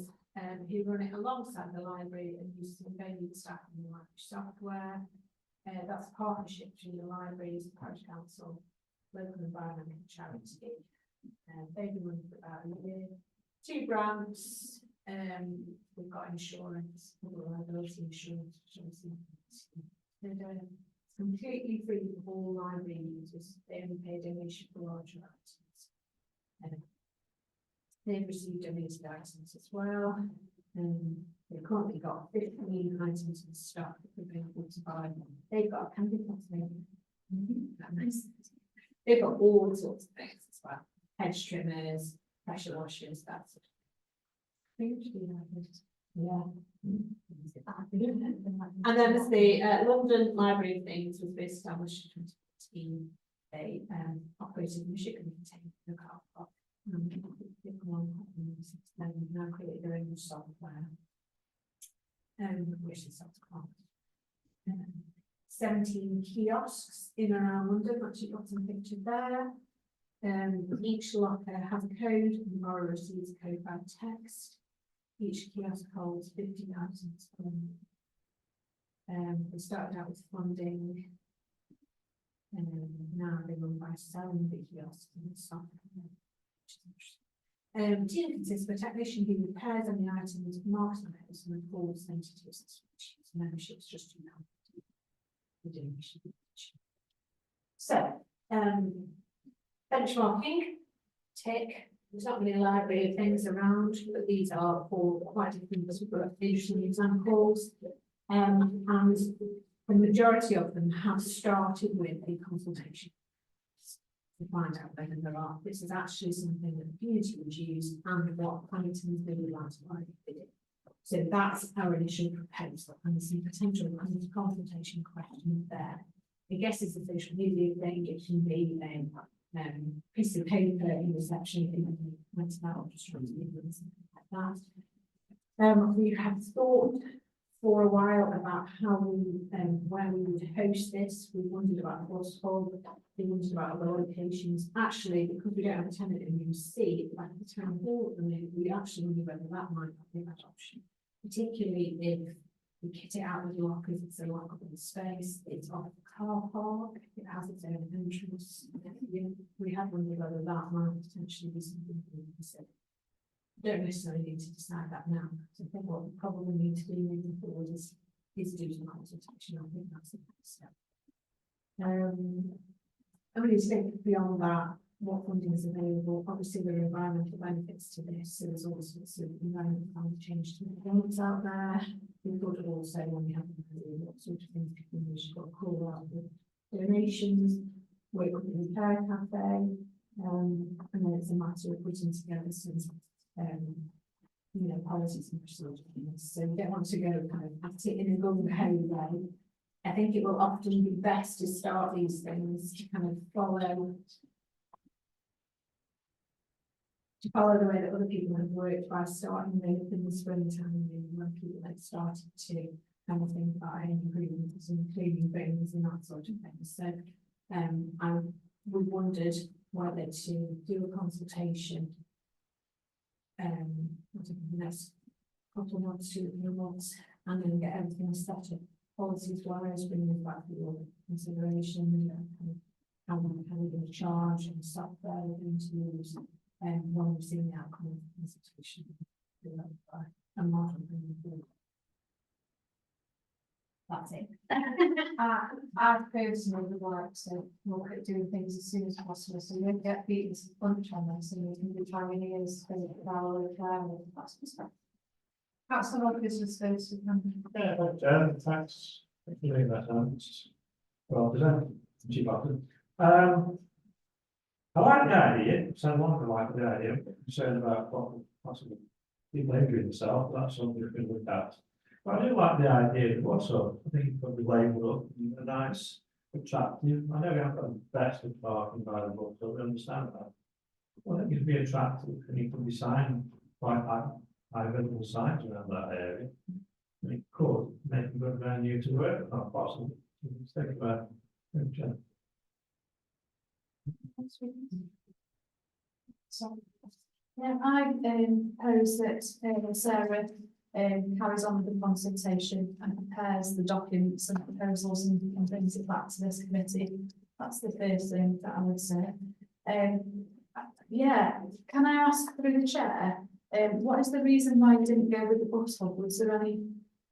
who run it alongside the library and use some valued staff and the library software. That's a partnership between the libraries, the parish council, local environmental charity. They've been running for about a year. 2 grants. We've got insurance, liability insurance, it's completely free for all library users. They only pay a donation for larger items. They've received donated items as well. They've currently got 15 items in stock that they're available to buy. They've got a candy nice. They've got all sorts of things as well. Hedge trimmers, pressure washers, that sort of. Yeah. And then there's the London Library of Things was first established in 2015. They operated in the shipping container in the car park. Now created their own software. Which is software. 17 kiosks in and around London, actually got some pictures there. Each locker has a code and the borrower receives a code by text. Each kiosk holds 50 items. They started out with funding, and now they run by selling the kiosks and software. Team consists of a technician who repairs any items marked on it and records entities, memberships, just to know. So, benchmarking, tick. There's not really a library of things around, but these are all quite different, interesting examples. And the majority of them have started with a consultation to find out whether there are, this is actually something that the community would use and what items they would like to buy. So that's our initial proposal, and there's some potential consultation questions there. I guess it's a social media thing, it can be a piece of paper in reception, just trying to do something like that. We have thought for a while about how we, where we would host this. We wondered about Horsefall, we wondered about other locations. Actually, because we don't have a tenant in UC, like the town hall, and we actually wonder whether that might be that option. Particularly if we kit it out with lockers, it's a lockable space, it's off the car park, it has its own entrance. We have wondered whether that might potentially be something we consider. Don't necessarily need to decide that now. So I think what we probably need to do moving forward is do some consultation. I think that's the next step. I really think beyond that, what funding is available. Obviously, there are environmental benefits to this. So there's all sorts of environmental climate change things out there. We thought of also when we have what sort of things people usually got to call out with donations, work with the repair cafe, and then it's a matter of putting together some policies and procedures. So we don't want to go kind of at it in a gung-ho way. I think it will often be best to start these things to kind of follow the way that other people have worked by starting them in the springtime when people had started to kind of think about home improvements and cleaning things and that sort of thing. So we wondered whether to do a consultation the next couple of months, 2 or 3 months, and then get everything set up policies wise, bringing it back for your consideration, how we're going to charge and software we're going to use, and when we've seen the outcome of the consultation, a model moving forward. That's it. I personally would like to look at doing things as soon as possible, so we don't get beaten to punch on this, and we can be pioneers for our requirement. That's a lot of business space. Yeah, but thanks for doing that. Well done, cheap often. I like the idea, sound like I like the idea, I'm concerned about what possible people injuring themselves, that's something we can look at. But I do like the idea of what's up, I think it could be labelled up, a nice, attractive, I know we haven't got the best of parking by the book, so we understand that. Well, it can be attractive, and it can be signed quite high visible signs around that area. And it could make a good venue to work, not possible, let's think about it. So, yeah, I propose that Sarah carries on with the consultation and prepares the documents and proposals and brings it back to this committee. That's the first thing that I would say. Yeah, can I ask through the chair, what is the reason why you didn't go with the bus hub? Was there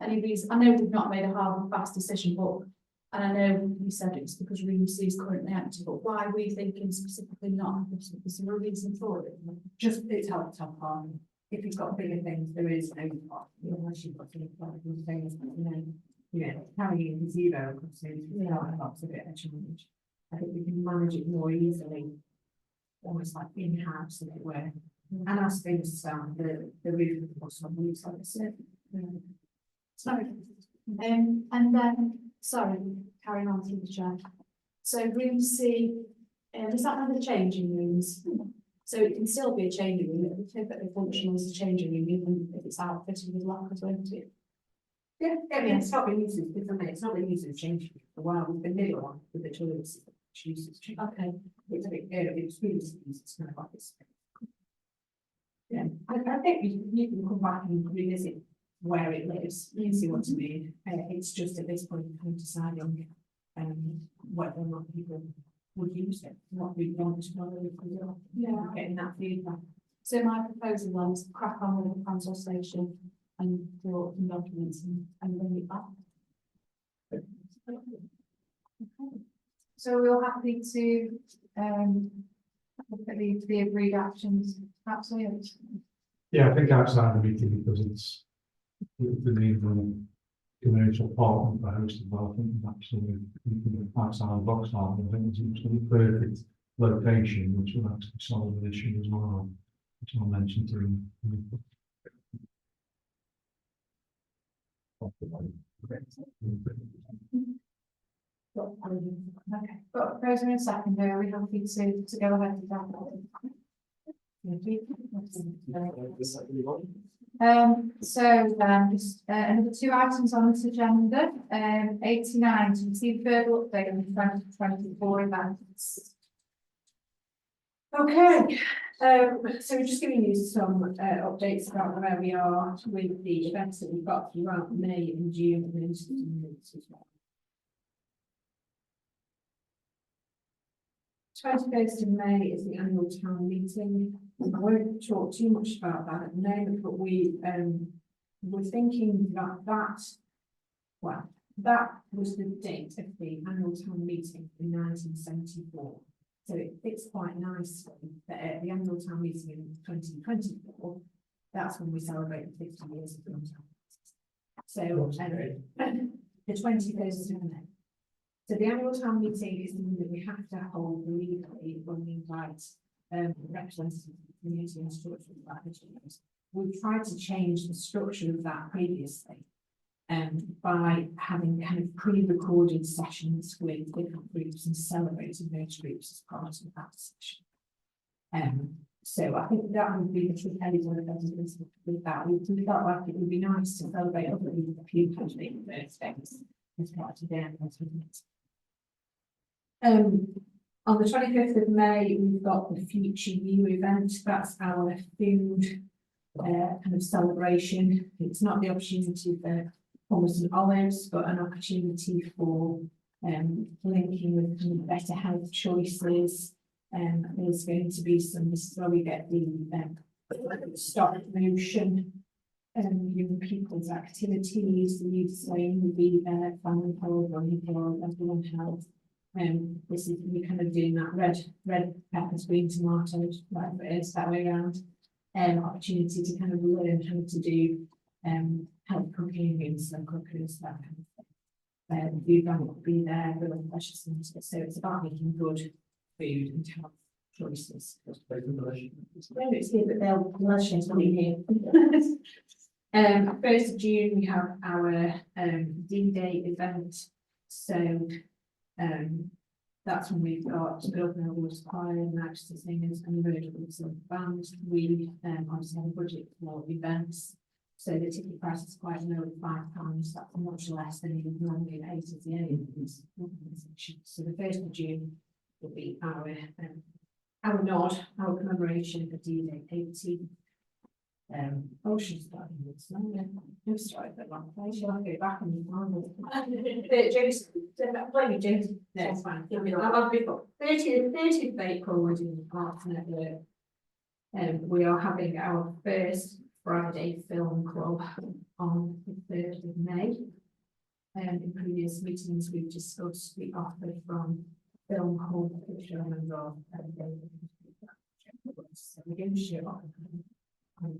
any reason? I know we've not made a hard and fast decision, but and I know you said it's because REMC is currently empty, but why were you thinking specifically not? Is there a reason for it? Just it's helped top on. If you've got bigger things, there is no part, unless you've got things, carrying zero comes in, that's a bit of a challenge. I think we can manage it more easily, almost like in-house, if it were. And as things stand, the roof of the bus on moves like this. Sorry. And then, sorry, carrying on through the chair. So room C, is that another changing rooms? So it can still be a changing room, it will perfectly functional as a changing room, even if it's outfitted with lockers, won't it? Yeah, it's not been used, it's not been used as changing for a while. The middle one with the toilets, chooses change. Okay. It's a bit, it's really, it's kind of like this. Yeah, I think you can come back and revisit where it lives, you see what I mean. It's just at this point, kind of deciding whether or not people would use it, what we want, whether we could do. Yeah. Getting that feedback. So my proposal was crack on with the consultation and draw the documents and bring it back. So we're all happy to, look at the agreed actions, absolutely. Yeah, I think outside the meeting because it's the need for a commercial partner for hosting, but I think actually outside the box art, I think it's the perfect location, which will actually solve the issue as well, which I mentioned to him. Okay, got a proposal in a second, are we happy to go ahead with that? Thank you. Just another two items on this agenda, 89, to receive further update on the 2024 events. Okay, so we're just giving you some updates about where we are with the events that we've got throughout May and June and into the months as well. 21st of May is the annual town meeting. I won't talk too much about that at the moment, but we're thinking that was the date of the annual town meeting in 1974. So it fits quite nicely that at the annual town meeting in 2024, that's when we celebrate 50 years of the town. So the 21st of May. So the annual town meeting is something that we have to hold legally when we invite representatives of the community and structural strategies. We've tried to change the structure of that previously by having kind of pre-recorded sessions with different groups and celebrating those groups as part of that session. So I think that would be the true element of with that. We felt like it would be nice to celebrate other people who had been birthdays as part of their meeting. On the 25th of May, we've got the Future You event. That's our food kind of celebration. It's not the opportunity for hummus and olives, but an opportunity for linking with kind of better health choices. There's going to be some, this is where we get the stop motion, young people's activities, the youth slaying will be there, family health, running health, everyone health. This is we kind of doing that red peppers, green tomatoes, right, but it's that way around. Opportunity to kind of learn how to do health cooking and slow cookers, that kind of thing. The food bank will be there, the precious things. So it's about making good food and health choices. No, it's here, but they'll let's will be here. 1st of June we have our D-Day event. So that's when we've got Build Millwall's Choir, Manchester Singers and Remembrance Sunday bands. We obviously have a budget for events. So the ticket price is quite low at £5. That's much less than you normally pay to the organisation. So the 1st of June will be our nod, our commemoration of D-Day 80. She's starting with Sunday. I'm sorry, but wrong place. You'll have to go back and James, play with James. No, it's fine. It'll be like that before. 30th of April, we're doing the Arts Network. We are having our first Friday film club on the 3rd of May. In previous meetings, we've discussed the offer from Film Hall, which I remember. So we're going to show It'll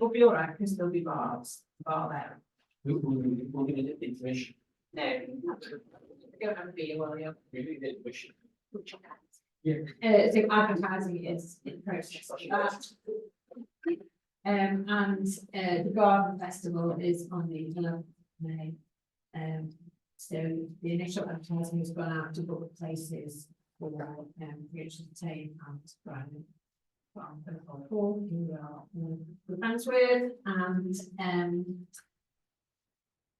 be all right because there'll be bar there. We'll give it information. No, you don't have to be well, yeah. So advertising is in process on that. And the Garden Festival is on the 11th of May. So the initial advertising has gone out to book places for Richard Tate and Brian from the Hall, who we are good friends with, and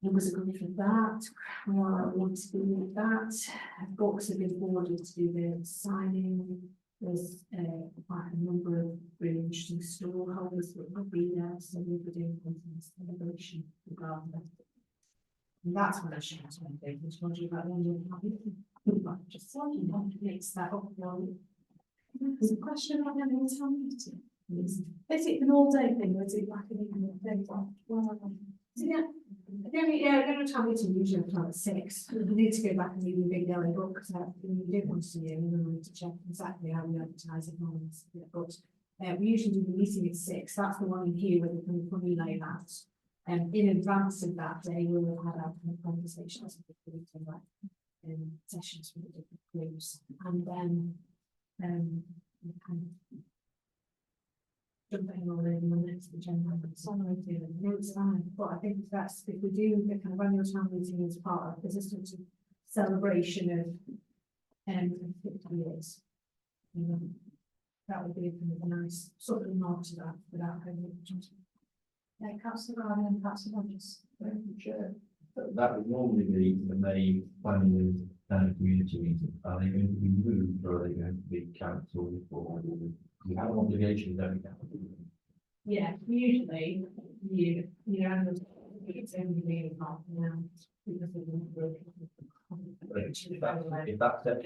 it was a good for that. We are want to do with that. Books have been ordered to do the signing. there's quite a number of really interesting stall holders that will be there, so we'll be doing a celebration regardless. And that's when I should have told you, which told you about London. Just so you know, mix that up. There's a question about having a town meeting. Is it an all day thing or is it like an evening thing? Yeah, I don't know how meeting usually start at 6. We need to go back and read the big yellow book because we did want to do, and then we need to check exactly how we advertise it. But we usually do the meeting at 6. That's the one in here where we can formulate that. And in advance of that day, we will have our kind of conversations with the group and sessions with the different groups, and then we kind of jumping all in the next agenda. No, it's fine, but I think that's, if we do the kind of annual town meeting as part of this is a celebration of 50 years. That would be a kind of a nice sort of nod to that without having it. Yeah, Councillor Ryan and Councillor Rogers. Sure. That would normally be the main planning and community meeting. Are they going to be moved or are they going to be cancelled, or we have an obligation, don't we? Yeah, usually you know, it's only being half an hour because of the work. If that's it,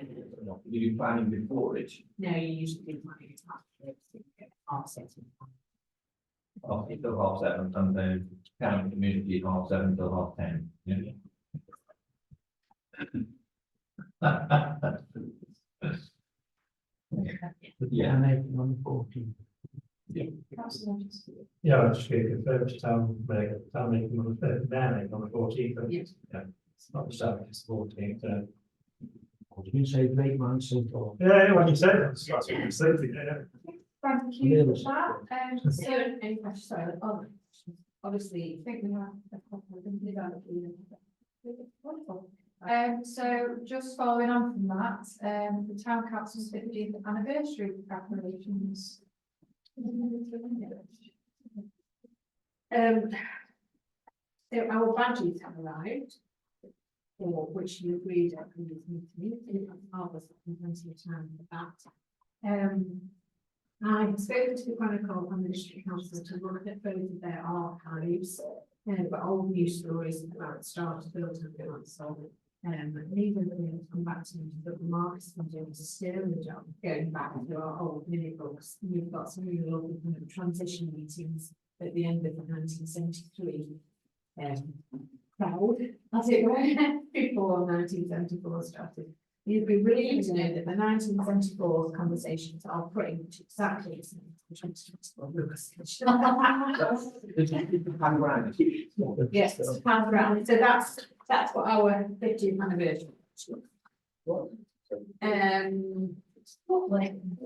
you do planning before it. No, you usually do planning after it. Till 7:30, and then town community 7:30 till 10:30. Yeah. Yeah, making on the 14th. Councillor Rogers. Yeah, I'll just get confirmed to town meeting on the 3rd, on the 14th. Yes. Yeah, it's not the 7th, it's the 14th. You say great man, simple. Yeah, when you said that's what I'm thinking, yeah. Thank you for that. So, any questions? Sorry, obviously, I think we have a couple of them developing. Wonderful. So just following on from that, the town council's 50th anniversary preparations. So our badges have arrived, or which you agreed at previous meeting. Marvelous, plenty of time for that. I've spoken to the Chronicle and the District Council to look at both of their archives, but old news stories about the start of the build have been unsolved. Neither of them come back to me, but the Marcus been doing a sterling job going back to our old minute books. We've got some really lovely kind of transition meetings at the end of 1973. Proud, as it were, before 1974 started. You'd be really to know that the 1974 conversations are pretty much exactly the same as the 2024. Yes, it's pound round. So that's what our 50th anniversary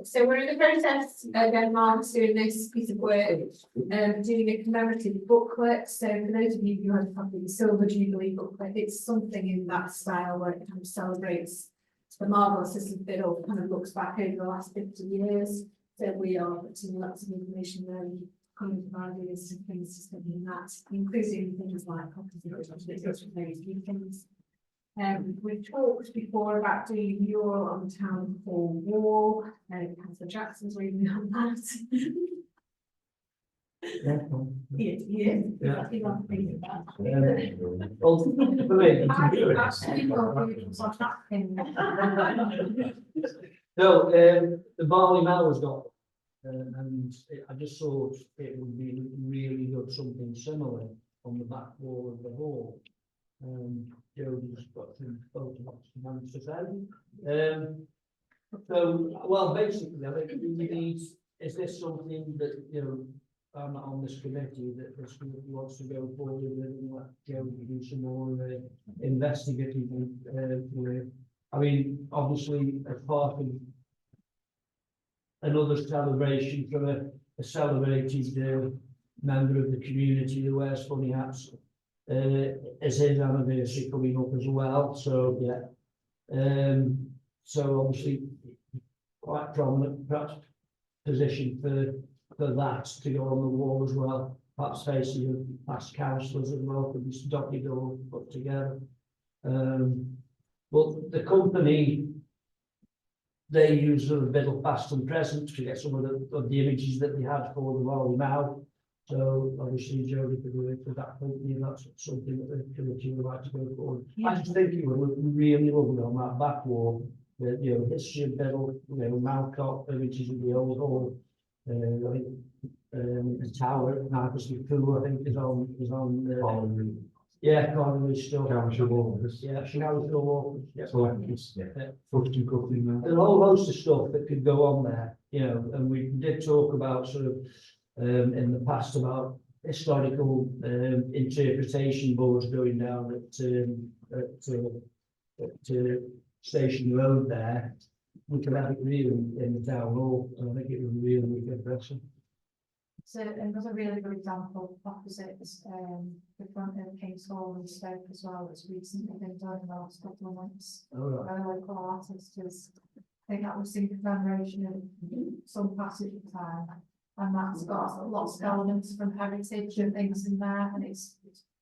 so we're in the process again, Mark's doing this piece of work, doing a commemorative booklet. So for those of you who have a copy of the Silver Jubilee booklet, it's something in that style where it kind of celebrates the marvellous system that all kind of looks back over the last 50 years. So we are putting lots of information there and kind of ideas and things to study in that, including things like copies of various meetings. We've talked before about doing a mural on the town hall wall. Councillor Jackson's reading on that. Yeah. Yeah. Well, for me, you can do it. No, the Barley Mel has got, and I just thought it would be really good, something similar on the back wall of the hall. Joe just got some photographs to manage to send. So, well, basically, I think we need, is this something that, you know, I'm not on this committee, that this committee wants to go forward with and let Joe do some more investigative work. I mean, obviously, as part of another celebration from a celebrated member of the community who wears funny hats, is his anniversary coming up as well. So yeah, so obviously quite prominent, perhaps position for that to go on the wall as well. Perhaps facing past councillors as well could be dotted or put together. But the company they use sort of middle past and present to get some of the images that we had for the Wally Mao. So obviously Jody could work with that company, and that's something that the committee would like to go forward. I just think it would look really lovely on that back wall, the, you know, history of Biddle, you know, Malcott, images of the old hall, I think, the tower, Marcus Pool, I think is on, yeah, Connery stuff. Council Walkers. Yeah, Council Walkers, yeah. Selectors. Yeah. Footy cutting there. There's a whole host of stuff that could go on there, you know, and we did talk about sort of, in the past about historical, interpretation boards going down at Station Road there. We could have it really in the town hall, and I think it would really make it impressive. So, and there's a really good example opposite, the front of King's Hall in Stoke as well, that's recently been done in the last couple of months. All right. By a local artist, is, I think that was in commemoration of some passage of time. And that's got lots of elements from heritage and things in there, and it's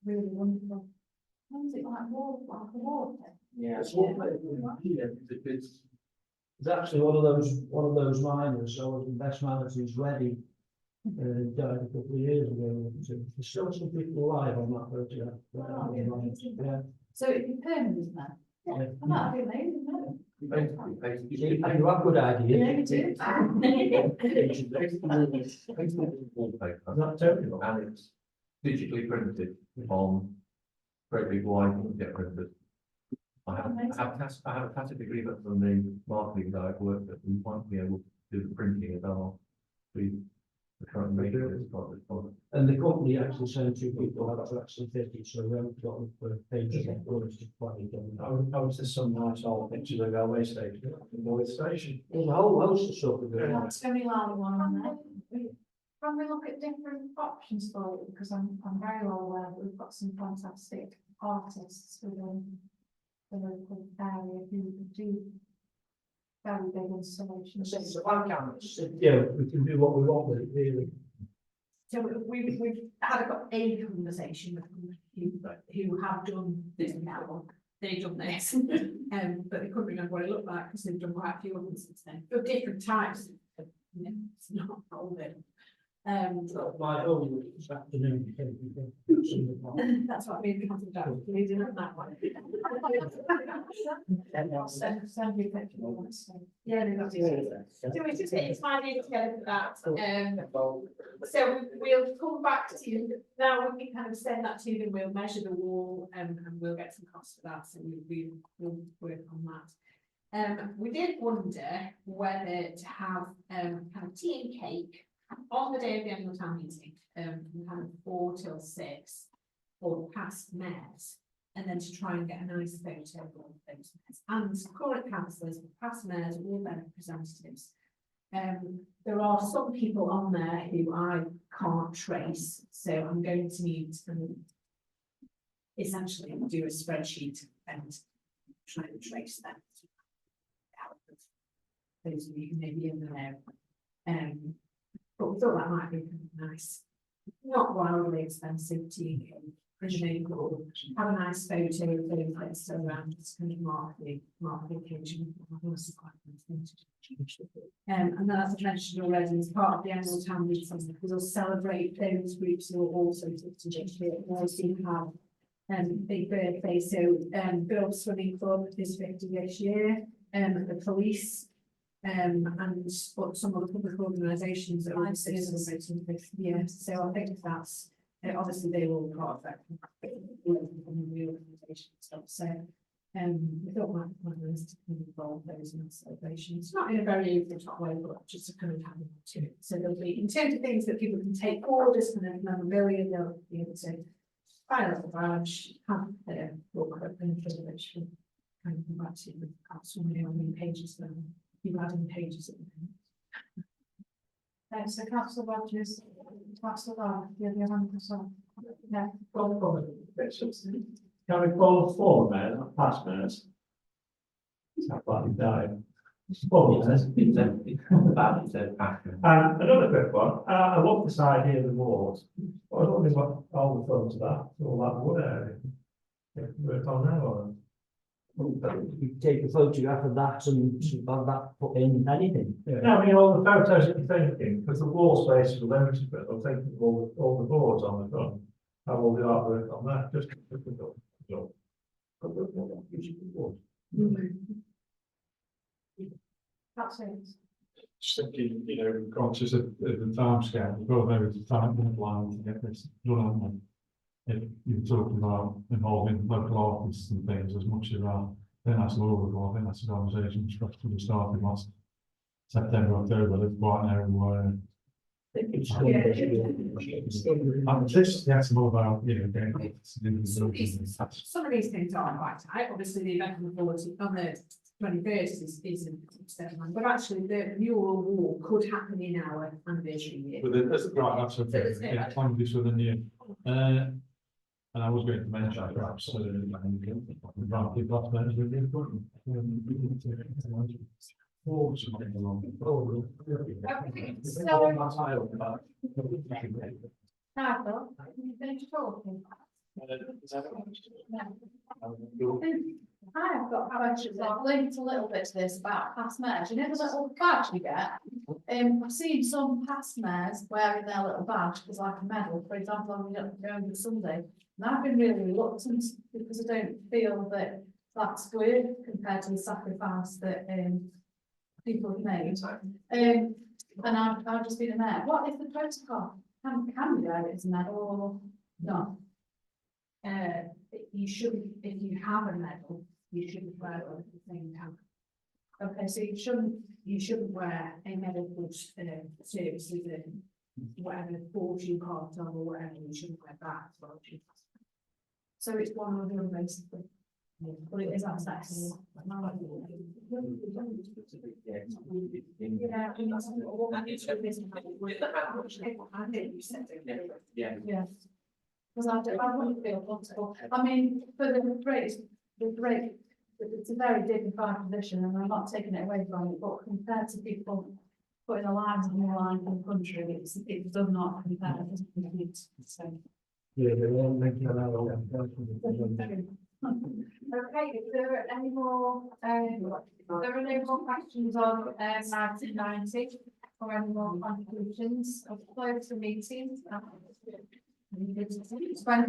really wonderful. What is it like wall? Yeah, It's it's actually one of those miners, so the best miner who's ready, died a couple of years ago. So there's still some people alive on that project. Yeah. So it'd be permanent then? Yeah. That'd be amazing, no? You have a good idea. Yeah, you do. Not terrible. And it's digitally printed on very big wide inkjet printers. I have a tacit agreement from the marketing guy at work that we might be able to do the printing at our the current major product. And the company actually sent two people out to actually fit it, so we haven't got the pages of orders to play done. I was just some nice old pictures of the railway station, the Lloyd station. There's a whole host of stuff to go on. That's going to be like one on there. Can we look at different options for it? Because I'm very well aware that we've got some fantastic artists within the local area who do very big installations. So I can't, yeah, we can do what we want with it, really. So we've had a conversation with people who have done this now, they've done this, but they couldn't remember what it looked like because they've done quite a few of them since then, of different types. It's not all of it. My own this afternoon. That's what we've been done, leading up that one. Send me a picture of that, so. Yeah, they've got to. So it's just getting my name together for that. So we'll come back to you, now we can kind of send that to them, we'll measure the wall, and we'll get some costs for that, so we'll work on that. We did wonder whether to have kind of tea and cake on the day of the annual town meeting, from kind of 4 till 6, or past mayors, and then to try and get a nice photo of all of those mayors. And current councillors, past mayors, all their representatives. There are some people on there who I can't trace, so I'm going to need to essentially do a spreadsheet and try and trace them. Those of you who may be in the know. But we thought that might be kind of nice, not wildly expensive to have a nice photo of those that's around, just kind of mark the occasion. Also quite nice thing to do. And then, as I mentioned already, as part of the annual town meeting, we'll celebrate those groups who are also have big birthday. So Bill Swimming Club is 50 this year, the police. And but some of the public organisations that are also celebrating this year. So I think that's obviously they will part of that from the organisation stuff. So we thought might be quite nice to kind of involve those in the celebrations, not in a very over the top way, but just to kind of have them to it. So there'll be, in terms of things that people can take forward, just kind of memorabilia, they'll be able to buy a little badge, have their book open for which we kind of come back to with so many pages then. You've added pages at the moment. So Councillor Rogers, Councillor Barr, the other hand as well. Yeah. Can we call 4 mayors, not past mayors? Sounds like we died. 4 mayors. And another quick one, I love this idea of the walls. I was wondering what all the thoughts of that, all that wood area. Work on now or? You take a photograph of that and have that put in anything. No, I mean, all the photos that you're thinking, because the wall space is limited, but I'm thinking of all the boards on the front. Have all the artwork on that, just. That's it. Just thinking, you know, conscious of the time scale, we've got a time deadline to get this done, haven't we? If you're talking about involving local artists and things as much as that, then that's laudable. I think that's an organisation which probably started last September, October, they've quite know and this, that's more about, you know, getting. Some of these things are quite tight, obviously the event on the 21st is in September, but actually the mural wall could happen in our anniversary year. But that's right, that's okay, yeah, time this within the year. And I was going to mention perhaps, Michael, you finished talking? I've got questions, I've linked a little bit to this about past mayors, you know the little badge you get? I've seen some past mayors wearing their little badge as like a medal, for example, on the Sunday. And I've been really reluctant because I don't feel that that's good compared to the sacrifice that people have made. And I've just been a mayor. What is the protocol? Can you wear it as a medal or not? You shouldn't, if you have a medal, you shouldn't wear it at the same time. Okay, so You shouldn't wear a medal which services in whatever force you part of or whatever, you shouldn't wear that as well. so it's one or the other basically. But it is access. Yeah. Because I wouldn't feel comfortable. I mean, for the break, it's a very dignified position and I'm not taking it away from it, but compared to people putting the lives on the line in the country, it does not compare. So. Yeah, they won't make you Okay, if there are any more, there are no more questions on 1990 or any more conclusions, I'll close the meeting. It's 20:32.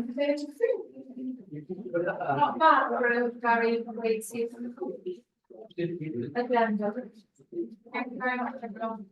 Not bad, we're very waiting. Agenda. Thank you very much, everyone.